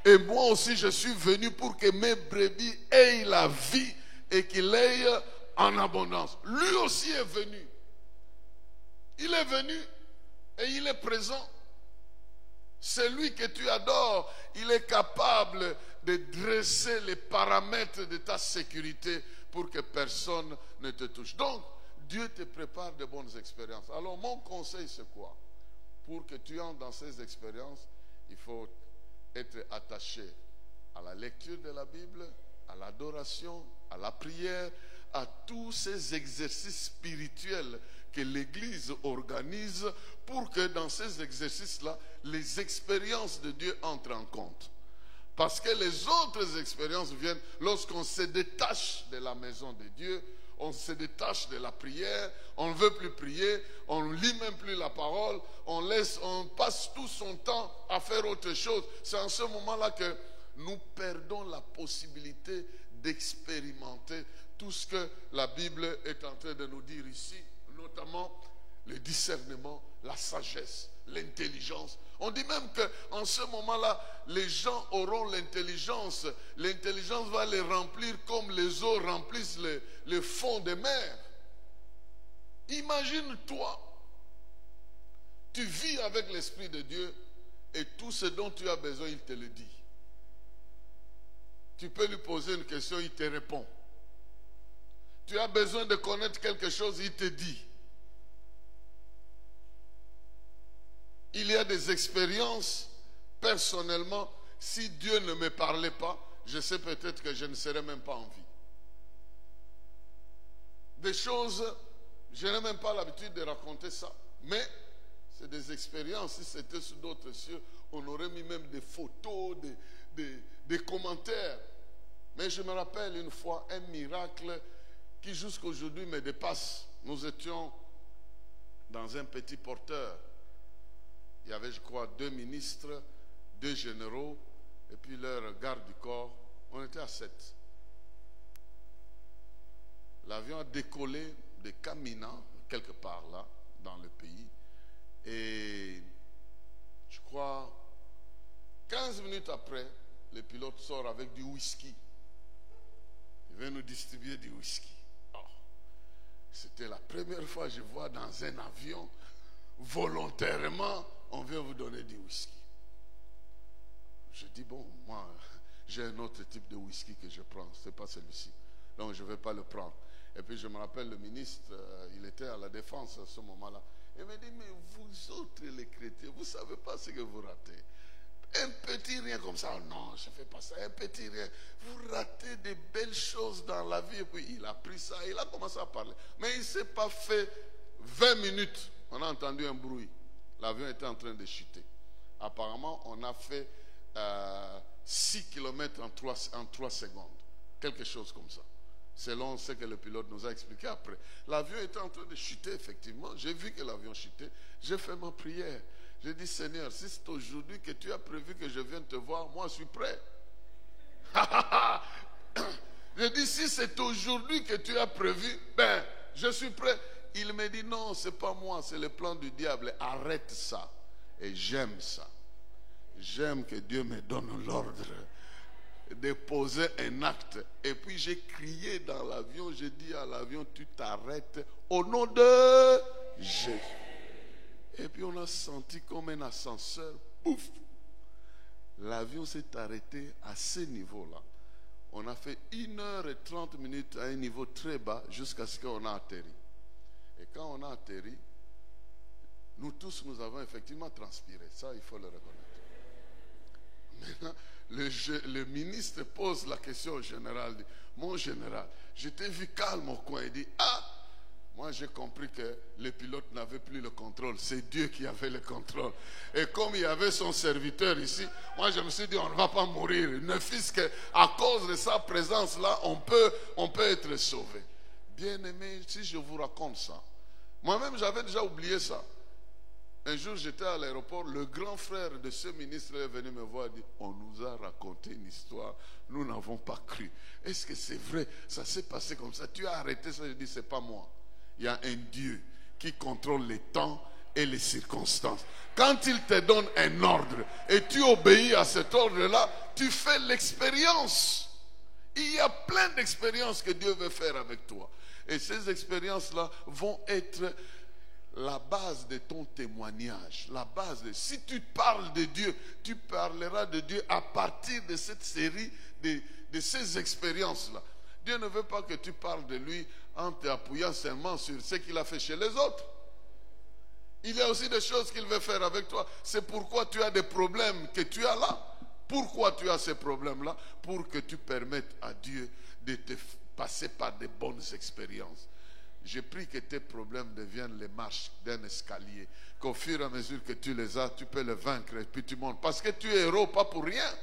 et moi aussi je suis venu pour que mes brebis aient la vie et qu'il aille en abondance. Lui aussi est venu. Il est venu et il est présent. Celui que tu adores, il est capable de dresser les paramètres de ta sécurité pour que personne ne te touche. Donc, Dieu te prépare de bonnes expériences. Alors, mon conseil, c'est quoi? Pour que tu entres dans ces expériences, il faut être attaché à la lecture de la Bible, à l'adoration, à la prière, à tous ces exercices spirituels que l'Église organise pour que dans ces exercices-là, les expériences de Dieu entrent en compte. Parce que les autres expériences viennent lorsqu'on se détache de la maison de Dieu, on se détache de la prière, on ne veut plus prier, on ne lit même plus la parole, on passe tout son temps à faire autre chose. C'est en ce moment-là que nous perdons la possibilité d'expérimenter tout ce que la Bible est en train de nous dire ici, notamment le discernement, la sagesse, l'intelligence. On dit même qu'en ce moment-là, les gens auront l'intelligence. L'intelligence va les remplir comme les eaux remplissent le fond des mers. Imagine-toi, tu vis avec l'Esprit de Dieu et tout ce dont tu as besoin, il te le dit. Tu peux lui poser une question, il te répond. Tu as besoin de connaître quelque chose, il te dit. Il y a des expériences, personnellement, si Dieu ne me parlait pas, je sais peut-être que je ne serais même pas en vie. Des choses, je n'ai même pas l'habitude de raconter ça, mais c'est des expériences. Si c'était sur d'autres cieux, on aurait mis même des photos, des commentaires. Mais je me rappelle une fois un miracle qui jusqu'à aujourd'hui me dépasse. Nous étions dans un petit porteur. Il y avait, je crois, 2 ministres, 2 généraux, et puis leur garde du corps. On était à 7. L'avion a décollé de Kamina, quelque part là, dans le pays. Et je crois, 15 minutes après, le pilote sort avec du whisky. Il vient nous distribuer du whisky. Oh, c'était la première fois que je vois dans un avion, volontairement, on vient vous donner du whisky. Je dis, bon, moi, j'ai un autre type de whisky que je prends, ce n'est pas celui-ci. Donc, je ne vais pas le prendre. Et puis, je me rappelle, le ministre, il était à la défense à ce moment-là. Il m'a dit, mais vous autres, les chrétiens, vous ne savez pas ce que vous ratez. Un petit rien comme ça, oh non, je ne fais pas ça, un petit rien. Vous ratez de belles choses dans la vie. Et puis, il a pris ça, il a commencé à parler. Mais il ne s'est pas fait 20 minutes. On a entendu un bruit. L'avion était en train de chuter. Apparemment, on a fait 6 km en 3 secondes. Quelque chose comme ça. Selon ce que le pilote nous a expliqué après. L'avion était en train de chuter, effectivement. J'ai vu que l'avion chutait. J'ai fait ma prière. J'ai dit, Seigneur, si c'est aujourd'hui que tu as prévu que je vienne te voir, moi je suis prêt. J'ai dit, si c'est aujourd'hui que tu as prévu, ben, je suis prêt. Il me dit, non, c'est pas moi, c'est le plan du diable. Arrête ça. Et j'aime ça. J'aime que Dieu me donne l'ordre de poser un acte. Et puis j'ai crié dans l'avion, j'ai dit à l'avion, tu t'arrêtes au nom de Jésus. Et puis on a senti comme un ascenseur, pouf. L'avion s'est arrêté à ce niveau-là. On a fait 1h30 à un niveau très bas jusqu'à ce qu'on a atterri. Et quand on a atterri, nous tous, nous avons effectivement transpiré. Ça, il faut le reconnaître. Maintenant, le ministre pose la question au général. Dit, mon général, je t'ai vu calme au coin. Il dit, ah, moi j'ai compris que le pilote n'avait plus le contrôle. C'est Dieu qui avait le contrôle. Et comme il y avait son serviteur ici, moi je me suis dit, on ne va pas mourir. Ne fût-ce qu'à cause de sa présence-là, on peut être sauvé. Bien aimé, si je vous raconte ça, moi-même j'avais déjà oublié ça. Un jour, j'étais à l'aéroport, le grand frère de ce ministre est venu me voir et dit, on nous a raconté une histoire, nous n'avons pas cru. Est-ce que c'est vrai? Ça s'est passé comme ça. Tu as arrêté ça? Je dis, c'est pas moi. Il y a un Dieu qui contrôle les temps et les circonstances. Quand il te donne un ordre et tu obéis à cet ordre-là, tu fais l'expérience. Il y a plein d'expériences que Dieu veut faire avec toi. Et ces expériences-là vont être la base de ton témoignage. La base de... Si tu parles de Dieu, tu parleras de Dieu à partir de cette série de ces expériences-là. Dieu ne veut pas que tu parles de lui en t'appuyant seulement sur ce qu'il a fait chez les autres. Il y a aussi des choses qu'il veut faire avec toi. C'est pourquoi tu as des problèmes que tu as là. Pourquoi tu as ces problèmes-là? Pour que tu permettes à Dieu de te passer par de bonnes expériences. Je prie que tes problèmes deviennent les marches d'un escalier. Qu'au fur et à mesure que tu les as, tu peux les vaincre et puis tu montes. Parce que tu es héros, pas pour rien.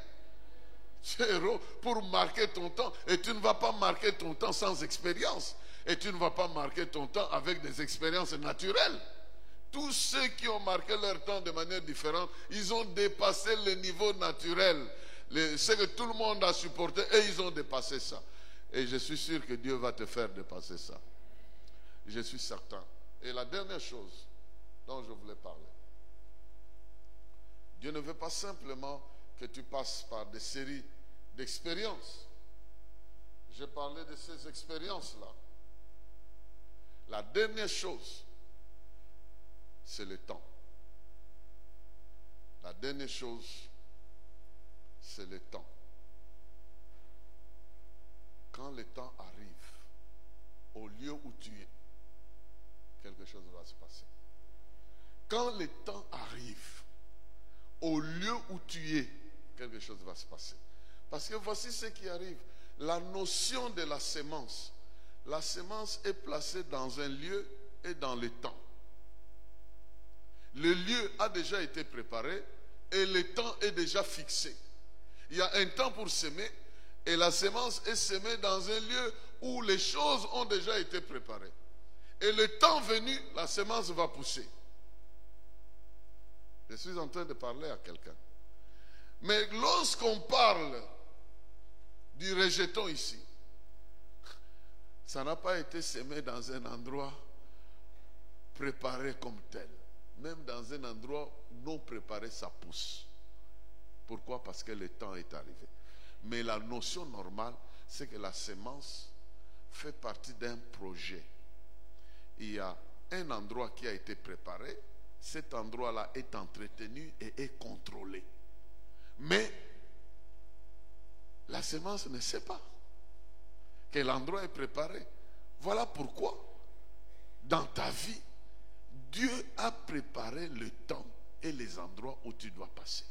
Tu es héros pour marquer ton temps. Et tu ne vas pas marquer ton temps sans expérience. Et tu ne vas pas marquer ton temps avec des expériences naturelles. Tous ceux qui ont marqué leur temps de manière différente, ils ont dépassé le niveau naturel. Ce que tout le monde a supporté, et ils ont dépassé ça. Et je suis sûr que Dieu va te faire dépasser ça. Je suis certain. Et la dernière chose dont je voulais parler. Dieu ne veut pas simplement que tu passes par des séries d'expériences. J'ai parlé de ces expériences-là. La dernière chose, c'est le temps. La dernière chose, c'est le temps. Quand le temps arrive, au lieu où tu es, quelque chose va se passer. Quand le temps arrive, au lieu où tu es, quelque chose va se passer. Parce que voici ce qui arrive. La notion de la sémence. La sémence est placée dans un lieu et dans le temps. Le lieu a déjà été préparé et le temps est déjà fixé. Il y a un temps pour s'aimer et la sémence est semée dans un lieu où les choses ont déjà été préparées. Et le temps venu, la sémence va pousser. Je suis en train de parler à quelqu'un. Mais lorsqu'on parle du rejeton ici, ça n'a pas été semé dans un endroit préparé comme tel. Même dans un endroit non préparé, ça pousse. Pourquoi? Parce que le temps est arrivé. Mais la notion normale, c'est que la sémence fait partie d'un projet. Il y a un endroit qui a été préparé. Cet endroit-là est entretenu et est contrôlé. Mais la sémence ne sait pas que l'endroit est préparé. Voilà pourquoi, dans ta vie, Dieu a préparé le temps et les endroits où tu dois passer.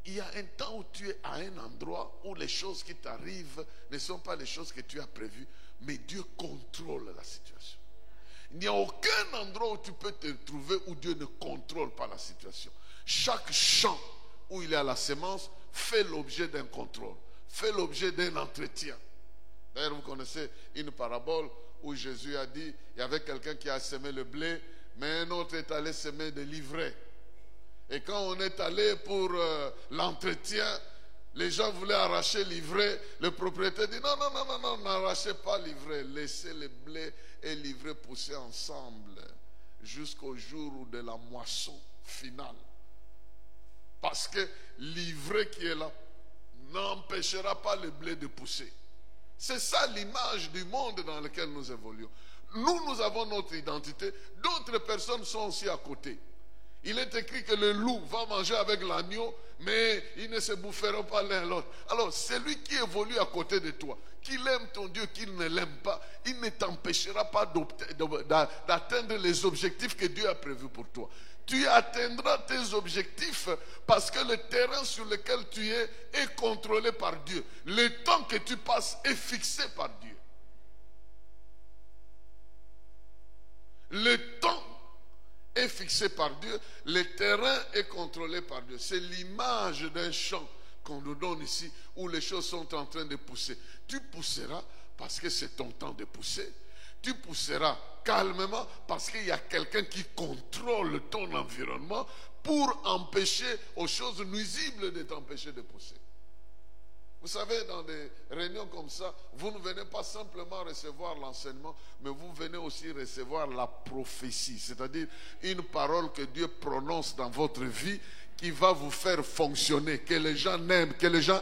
Il y a un temps où tu es à un endroit où les choses qui t'arrivent ne sont pas les choses que tu as prévues, mais Dieu contrôle la situation. Il n'y a aucun endroit où tu peux te trouver où Dieu ne contrôle pas la situation. Chaque champ où il y a la sémence fait l'objet d'un contrôle, fait l'objet d'un entretien. D'ailleurs, vous connaissez une parabole où Jésus a dit, il y avait quelqu'un qui a semé le blé, mais un autre est allé semer de l'ivraie. Et quand on est allé pour l'entretien, les gens voulaient arracher l'ivraie. Le propriétaire dit, non, n'arrachez pas l'ivraie. Laissez le blé et l'ivraie pousser ensemble jusqu'au jour de la moisson finale. Parce que l'ivraie qui est là n'empêchera pas le blé de pousser. C'est ça l'image du monde dans lequel nous évoluons. Nous avons notre identité. D'autres personnes sont aussi à côté. Il est écrit que le loup va manger avec l'agneau, mais ils ne se boufferont pas l'un l'autre. Alors, celui qui évolue à côté de toi, qu'il aime ton Dieu, qu'il ne l'aime pas, il ne t'empêchera pas d'atteindre les objectifs que Dieu a prévus pour toi. Tu atteindras tes objectifs parce que le terrain sur lequel tu es est contrôlé par Dieu. Le temps que tu passes est fixé par Dieu. Le temps est fixé par Dieu, le terrain est contrôlé par Dieu. C'est l'image d'un champ qu'on nous donne ici où les choses sont en train de pousser. Tu pousseras parce que c'est ton temps de pousser. Tu pousseras calmement parce qu'il y a quelqu'un qui contrôle ton environnement pour empêcher aux choses nuisibles de t'empêcher de pousser. Vous savez, dans des réunions comme ça, vous ne venez pas simplement recevoir l'enseignement, mais vous venez aussi recevoir la prophétie, c'est-à-dire une parole que Dieu prononce dans votre vie qui va vous faire fonctionner, que les gens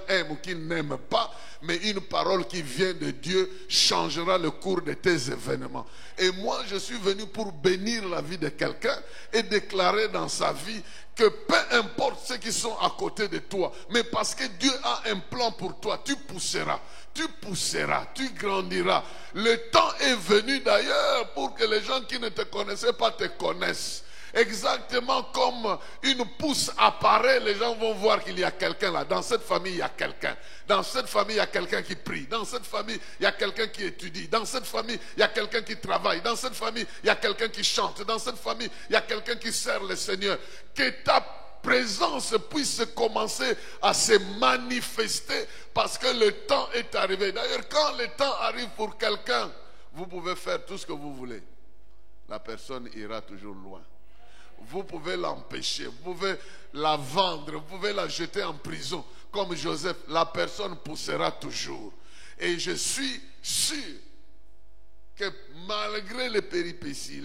aiment ou qu'ils n'aiment pas, mais une parole qui vient de Dieu changera le cours de tes événements. Et moi, je suis venu pour bénir la vie de quelqu'un et déclarer dans sa vie que peu importe ceux qui sont à côté de toi, mais parce que Dieu a un plan pour toi, tu pousseras, tu grandiras. Le temps est venu d'ailleurs pour que les gens qui ne te connaissaient pas te connaissent. Exactement comme une pousse apparaît, les gens vont voir qu'il y a quelqu'un là. Dans cette famille, il y a quelqu'un. Dans cette famille, il y a quelqu'un qui prie. Dans cette famille, il y a quelqu'un qui étudie. Dans cette famille, il y a quelqu'un qui travaille. Dans cette famille, il y a quelqu'un qui chante. Dans cette famille, il y a quelqu'un qui sert le Seigneur. Que ta présence puisse commencer à se manifester parce que le temps est arrivé. D'ailleurs, quand le temps arrive pour quelqu'un, vous pouvez faire tout ce que vous voulez. La personne ira toujours loin. Vous pouvez l'empêcher, vous pouvez la vendre, vous pouvez la jeter en prison. Comme Joseph, la personne poussera toujours. Et je suis sûr que malgré les péripéties,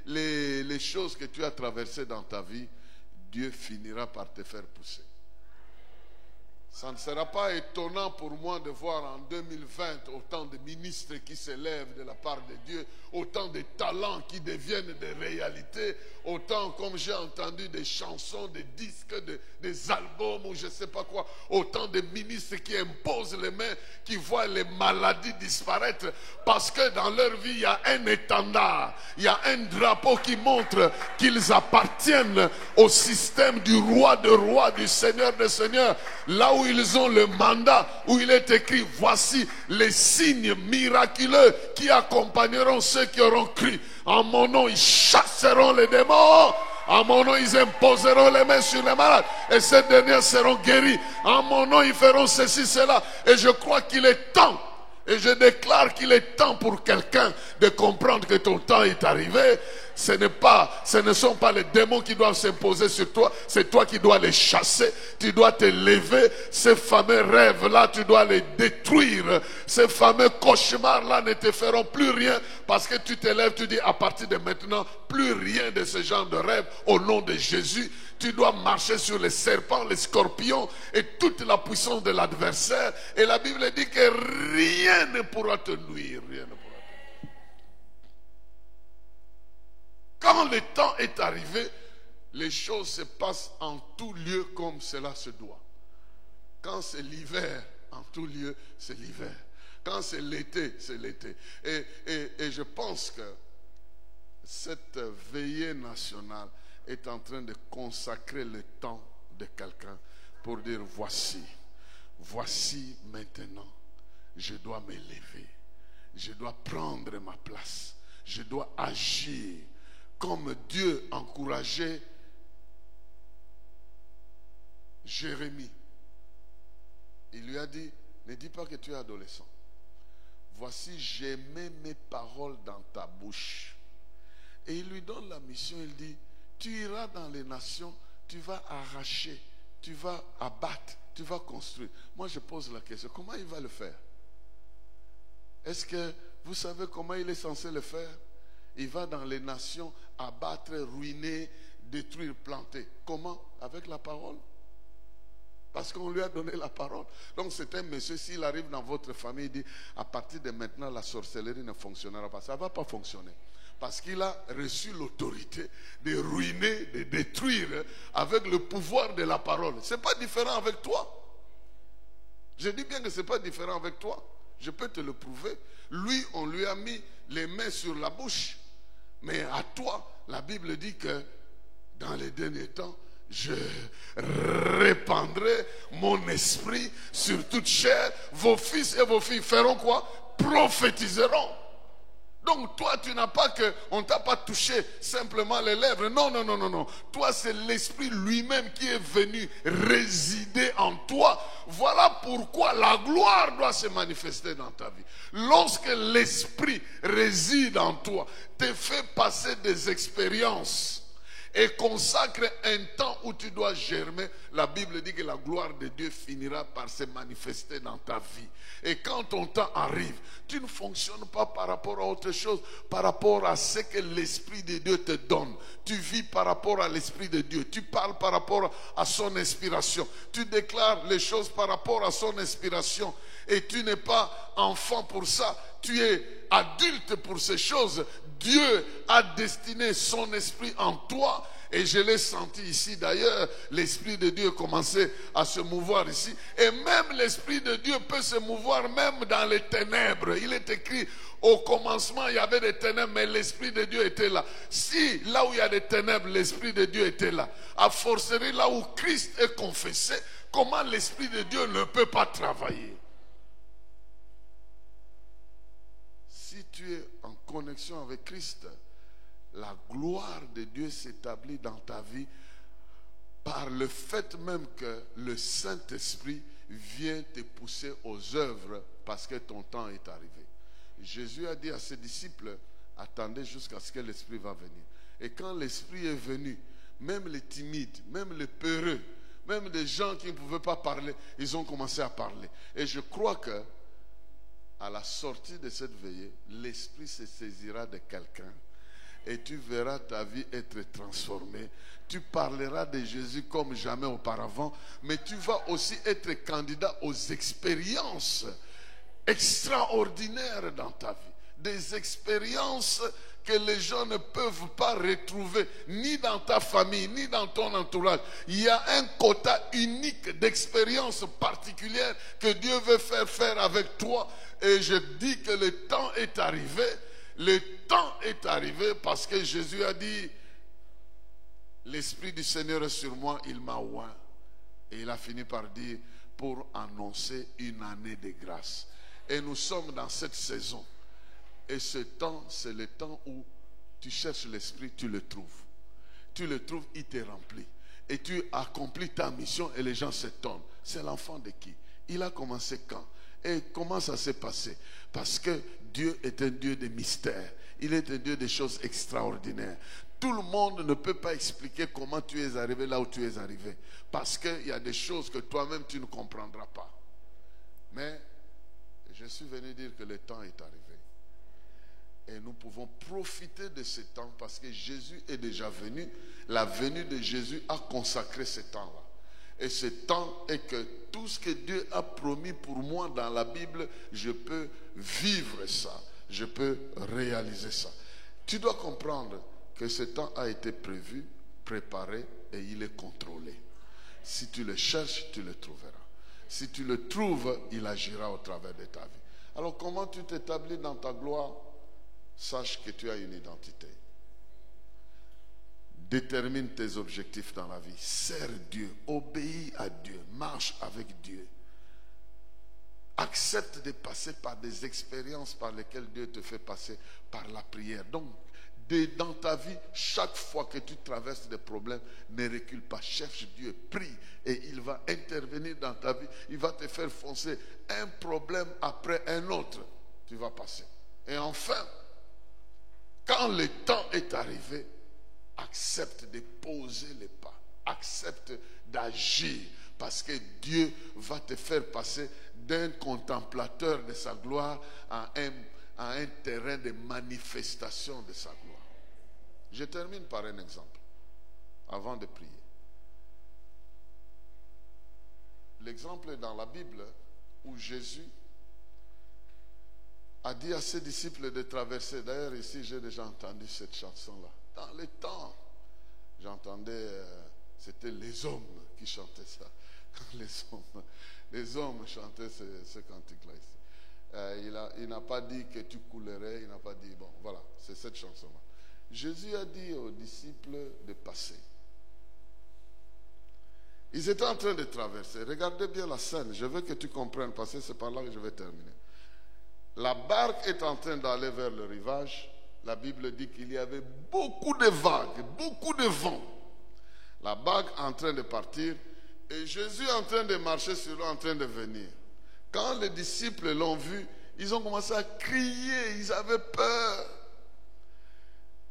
les choses que tu as traversées dans ta vie, Dieu finira par te faire pousser. Ça ne sera pas étonnant pour moi de voir en 2020 autant de ministres qui s'élèvent de la part de Dieu, autant de talents qui deviennent des réalités, autant comme j'ai entendu des chansons, des disques, des albums ou je ne sais pas quoi, autant de ministres qui imposent les mains, qui voient les maladies disparaître parce que dans leur vie il y a un étendard, il y a un drapeau qui montre qu'ils appartiennent au système du roi de rois, du seigneur de seigneurs, là où ils ont le mandat, où il est écrit: voici les signes miraculeux qui accompagneront ceux qui auront cru. En mon nom, ils chasseront les démons. En mon nom, ils imposeront les mains sur les malades. Et ces derniers seront guéris. En mon nom, ils feront ceci, cela. Et je crois qu'il est temps. Et je déclare qu'il est temps pour quelqu'un de comprendre que ton temps est arrivé. Ce ne sont pas les démons qui doivent s'imposer sur toi. C'est toi qui dois les chasser. Tu dois te lever. Ces fameux rêves-là, tu dois les détruire. Ces fameux cauchemars-là ne te feront plus rien. Parce que tu te lèves, tu dis à partir de maintenant, plus rien de ce genre de rêve. Au nom de Jésus, tu dois marcher sur les serpents, les scorpions et toute la puissance de l'adversaire. Et la Bible dit que rien ne pourra te nuire. Rien ne pourra te nuire. Quand le temps est arrivé, les choses se passent en tout lieu comme cela se doit. Quand c'est l'hiver, en tout lieu, c'est l'hiver. Quand c'est l'été, c'est l'été. Et je pense que cette veillée nationale est en train de consacrer le temps de quelqu'un pour dire: voici maintenant, je dois me lever, je dois prendre ma place, je dois agir comme Dieu encourageait Jérémie. Il lui a dit: ne dis pas que tu es adolescent. Voici, j'ai mis mes paroles dans ta bouche. Et il lui donne la mission, il dit: tu iras dans les nations, tu vas arracher, tu vas abattre, tu vas construire. Moi je pose la question, comment il va le faire? Est-ce que vous savez comment il est censé le faire? Il va dans les nations abattre, ruiner, détruire, planter. Comment? Avec la parole. Parce qu'on lui a donné la parole. Donc c'est un monsieur, s'il arrive dans votre famille, il dit: à partir de maintenant la sorcellerie ne fonctionnera pas. Ça ne va pas fonctionner. Parce qu'il a reçu l'autorité de ruiner, de détruire avec le pouvoir de la parole. Ce n'est pas différent avec toi. Je dis bien que ce n'est pas différent avec toi. Je peux te le prouver. Lui, on lui a mis les mains sur la bouche. Mais à toi, la Bible dit que dans les derniers temps, je répandrai mon esprit sur toute chair. Vos fils et vos filles feront quoi? Prophétiseront. Donc toi, tu n'as pas que, on ne t'a pas touché simplement les lèvres. Non, non, non, non, non. Toi, c'est l'Esprit lui-même qui est venu résider en toi. Voilà pourquoi la gloire doit se manifester dans ta vie. Lorsque l'Esprit réside en toi, te fait passer des expériences et consacre un temps où tu dois germer, la Bible dit que la gloire de Dieu finira par se manifester dans ta vie. Et quand ton temps arrive, tu ne fonctionnes pas par rapport à autre chose, par rapport à ce que l'Esprit de Dieu te donne. Tu vis par rapport à l'Esprit de Dieu. Tu parles par rapport à son inspiration. Tu déclares les choses par rapport à son inspiration. Et tu n'es pas enfant pour ça. Tu es adulte pour ces choses. Dieu a destiné son esprit en toi. Et je l'ai senti ici d'ailleurs. L'esprit de Dieu commençait à se mouvoir ici. Et même l'esprit de Dieu peut se mouvoir même dans les ténèbres. Il est écrit, au commencement il y avait des ténèbres, mais l'esprit de Dieu était là. Si là où il y a des ténèbres, l'esprit de Dieu était là, à forcerie là où Christ est confessé, comment l'esprit de Dieu ne peut pas travailler? Si tu es en connexion avec Christ, la gloire de Dieu s'établit dans ta vie par le fait même que le Saint-Esprit vient te pousser aux œuvres parce que ton temps est arrivé. Jésus a dit à ses disciples, attendez jusqu'à ce que l'Esprit va venir. Et quand l'Esprit est venu, même les timides, même les peureux, même des gens qui ne pouvaient pas parler, ils ont commencé à parler. Et je crois que à la sortie de cette veillée, l'Esprit se saisira de quelqu'un et tu verras ta vie être transformée. Tu parleras de Jésus comme jamais auparavant, mais tu vas aussi être candidat aux expériences extraordinaires dans ta vie. Des expériences que les gens ne peuvent pas retrouver ni dans ta famille, ni dans ton entourage. Il y a un quota unique d'expériences particulières que Dieu veut faire avec toi. Et je dis que le temps est arrivé. Le temps est arrivé parce que Jésus a dit, l'Esprit du Seigneur est sur moi, il m'a oint. Et il a fini par dire, pour annoncer une année de grâce. Et nous sommes dans cette saison. Et ce temps, c'est le temps où tu cherches l'Esprit, tu le trouves. Tu le trouves, il te remplit. Et tu accomplis ta mission et les gens s'étonnent. C'est l'enfant de qui? Il a commencé quand? Et comment ça s'est passé? Parce que Dieu est un Dieu de mystères. Il est un Dieu de choses extraordinaires. Tout le monde ne peut pas expliquer comment tu es arrivé là où tu es arrivé. Parce qu'il y a des choses que toi-même tu ne comprendras pas. Mais je suis venu dire que le temps est arrivé. Et nous pouvons profiter de ce temps parce que Jésus est déjà venu. La venue de Jésus a consacré ce temps-là. Et ce temps est que tout ce que Dieu a promis pour moi dans la Bible, je peux vivre ça. Je peux réaliser ça. Tu dois comprendre que ce temps a été prévu, préparé et il est contrôlé. Si tu le cherches, tu le trouveras. Si tu le trouves, il agira au travers de ta vie. Alors comment tu t'établis dans ta gloire? Sache que tu as une identité. Détermine tes objectifs dans la vie. Sers Dieu, obéis à Dieu, marche avec Dieu. Accepte de passer par des expériences par lesquelles Dieu te fait passer par la prière. Donc, dans ta vie, chaque fois que tu traverses des problèmes, ne recule pas. Cherche Dieu, prie et il va intervenir dans ta vie. Il va te faire foncer un problème après un autre. Tu vas passer. Et enfin, quand le temps est arrivé, accepte de poser les pas. Accepte d'agir. Parce que Dieu va te faire passer d'un contemplateur de sa gloire à un terrain de manifestation de sa gloire. Je termine par un exemple, avant de prier. L'exemple est dans la Bible où Jésus a dit à ses disciples de traverser. D'ailleurs, ici, j'ai déjà entendu cette chanson-là. Dans le temps, j'entendais, c'était les hommes qui chantaient ça. Les hommes chantaient ce cantique-là. Il n'a pas dit que tu coulerais, il n'a pas dit, bon, voilà, c'est cette chanson-là. Jésus a dit aux disciples de passer. Ils étaient en train de traverser. Regardez bien la scène, je veux que tu comprennes, parce que c'est par là que je vais terminer. La barque est en train d'aller vers le rivage. La Bible dit qu'il y avait beaucoup de vagues, beaucoup de vent. La barque est en train de partir et Jésus est en train de marcher sur l'eau, en train de venir. Quand les disciples l'ont vu, ils ont commencé à crier, ils avaient peur.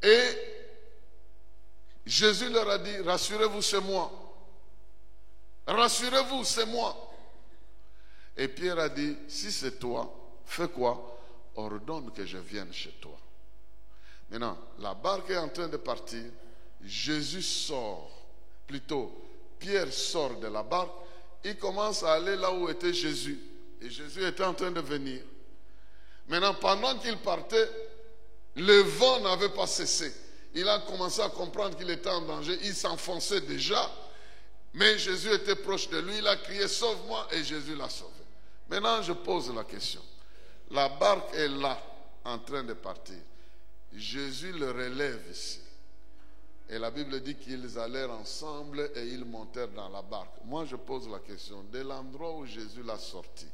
Et Jésus leur a dit, rassurez-vous, c'est moi. Rassurez-vous, c'est moi. Et Pierre a dit, si c'est toi, fais quoi? Ordonne que je vienne chez toi. Maintenant, la barque est en train de partir. Jésus sort. Plutôt, Pierre sort de la barque. Il commence à aller là où était Jésus. Et Jésus était en train de venir. Maintenant, pendant qu'il partait, le vent n'avait pas cessé. Il a commencé à comprendre qu'il était en danger. Il s'enfonçait déjà. Mais Jésus était proche de lui. Il a crié, sauve-moi. Et Jésus l'a sauvé. Maintenant, je pose la question. La barque est là, en train de partir. Jésus le relève ici. Et la Bible dit qu'ils allèrent ensemble et ils montèrent dans la barque. Moi, je pose la question. De l'endroit où Jésus l'a sorti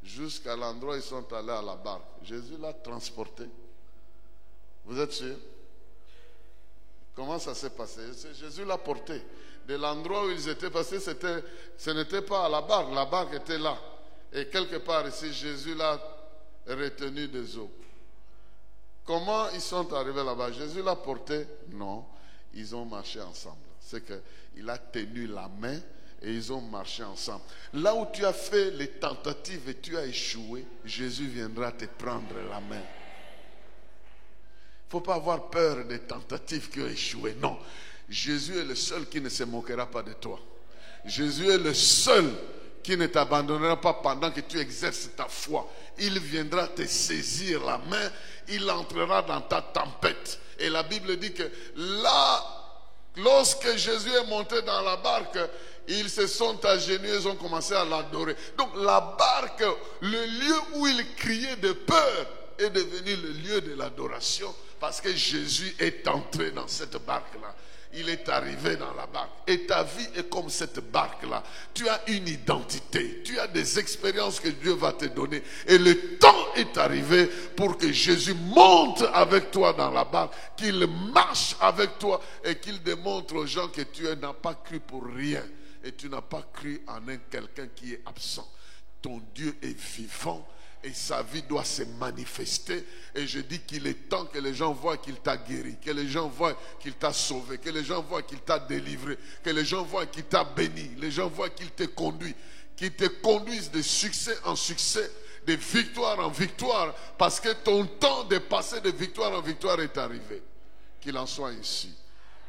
jusqu'à l'endroit où ils sont allés à la barque, Jésus l'a transporté. Vous êtes sûr? Comment ça s'est passé? Jésus l'a porté. De l'endroit où ils étaient passés, ce n'était pas à la barque était là. Et quelque part ici, Jésus l'a retenu des eaux. Comment ils sont arrivés là-bas? Jésus l'a porté? Non, ils ont marché ensemble. C'est qu'il a tenu la main et ils ont marché ensemble. Là où tu as fait les tentatives et tu as échoué, Jésus viendra te prendre la main. Il ne faut pas avoir peur des tentatives qui ont échoué. Non, Jésus est le seul qui ne se moquera pas de toi. Jésus est le seul qui ne t'abandonnera pas pendant que tu exerces ta foi. Il viendra te saisir la main, il entrera dans ta tempête. Et la Bible dit que là, lorsque Jésus est monté dans la barque, ils se sont agenouillés, ils ont commencé à l'adorer. Donc la barque, le lieu où ils criaient de peur, est devenu le lieu de l'adoration, parce que Jésus est entré dans cette barque-là. Il est arrivé dans la barque. Et ta vie est comme cette barque-là. Tu as une identité. Tu as des expériences que Dieu va te donner. Et le temps est arrivé pour que Jésus monte avec toi dans la barque, qu'il marche avec toi et qu'il démontre aux gens que tu n'as pas cru pour rien. Et tu n'as pas cru en quelqu'un qui est absent. Ton Dieu est vivant. Et sa vie doit se manifester. Et je dis qu'il est temps que les gens voient qu'il t'a guéri, que les gens voient qu'il t'a sauvé, que les gens voient qu'il t'a délivré, que les gens voient qu'il t'a béni, les gens voient qu'il te conduit, qu'il te conduise de succès en succès, de victoire en victoire, parce que ton temps de passer de victoire en victoire est arrivé. Qu'il en soit ainsi.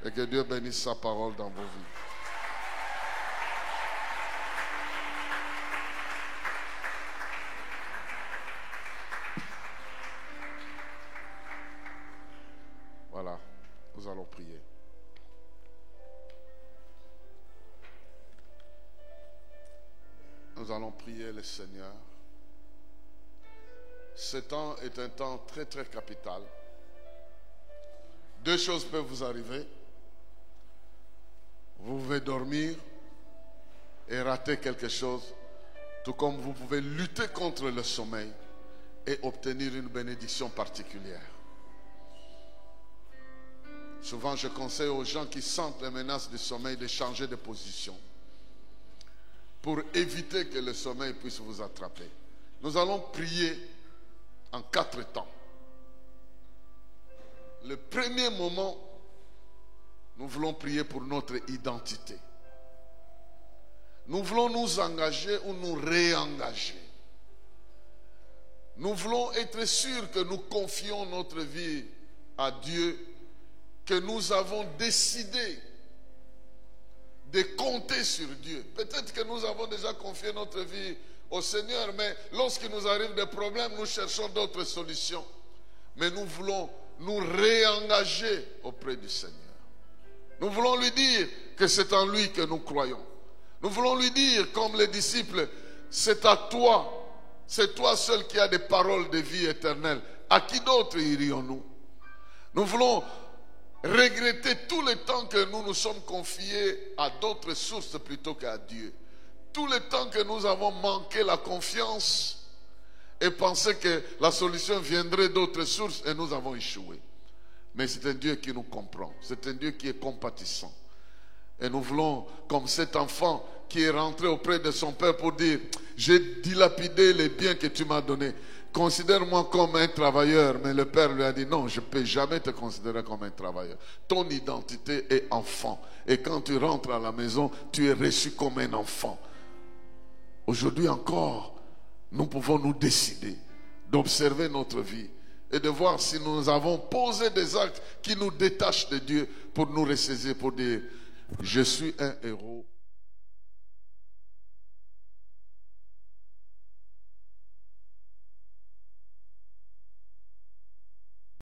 Et que Dieu bénisse sa parole dans vos vies. Voilà, nous allons prier. Nous allons prier le Seigneur. Ce temps est un temps très très capital. Deux choses peuvent vous arriver. Vous pouvez dormir et rater quelque chose, tout comme vous pouvez lutter contre le sommeil et obtenir une bénédiction particulière. Souvent, je conseille aux gens qui sentent les menaces du sommeil de changer de position pour éviter que le sommeil puisse vous attraper. Nous allons prier en 4 temps. Le premier moment, nous voulons prier pour notre identité. Nous voulons nous engager ou nous réengager. Nous voulons être sûrs que nous confions notre vie à Dieu, que nous avons décidé de compter sur Dieu. Peut-être que nous avons déjà confié notre vie au Seigneur, mais lorsqu'il nous arrive des problèmes, nous cherchons d'autres solutions. Mais nous voulons nous réengager auprès du Seigneur. Nous voulons lui dire que c'est en lui que nous croyons. Nous voulons lui dire, comme les disciples, c'est à toi, c'est toi seul qui as des paroles de vie éternelle. À qui d'autre irions-nous? Nous voulons regretter tout le temps que nous nous sommes confiés à d'autres sources plutôt qu'à Dieu. Tout le temps que nous avons manqué la confiance, et penser que la solution viendrait d'autres sources et nous avons échoué. Mais c'est un Dieu qui nous comprend. C'est un Dieu qui est compatissant. Et nous voulons, comme cet enfant qui est rentré auprès de son père pour dire, j'ai dilapidé les biens que tu m'as donnés. Considère-moi comme un travailleur. Mais le père lui a dit, non, je ne peux jamais te considérer comme un travailleur. Ton identité est enfant. Et quand tu rentres à la maison, tu es reçu comme un enfant. Aujourd'hui encore, nous pouvons nous décider d'observer notre vie et de voir si nous avons posé des actes qui nous détachent de Dieu pour nous ressaisir, pour dire, je suis un héros.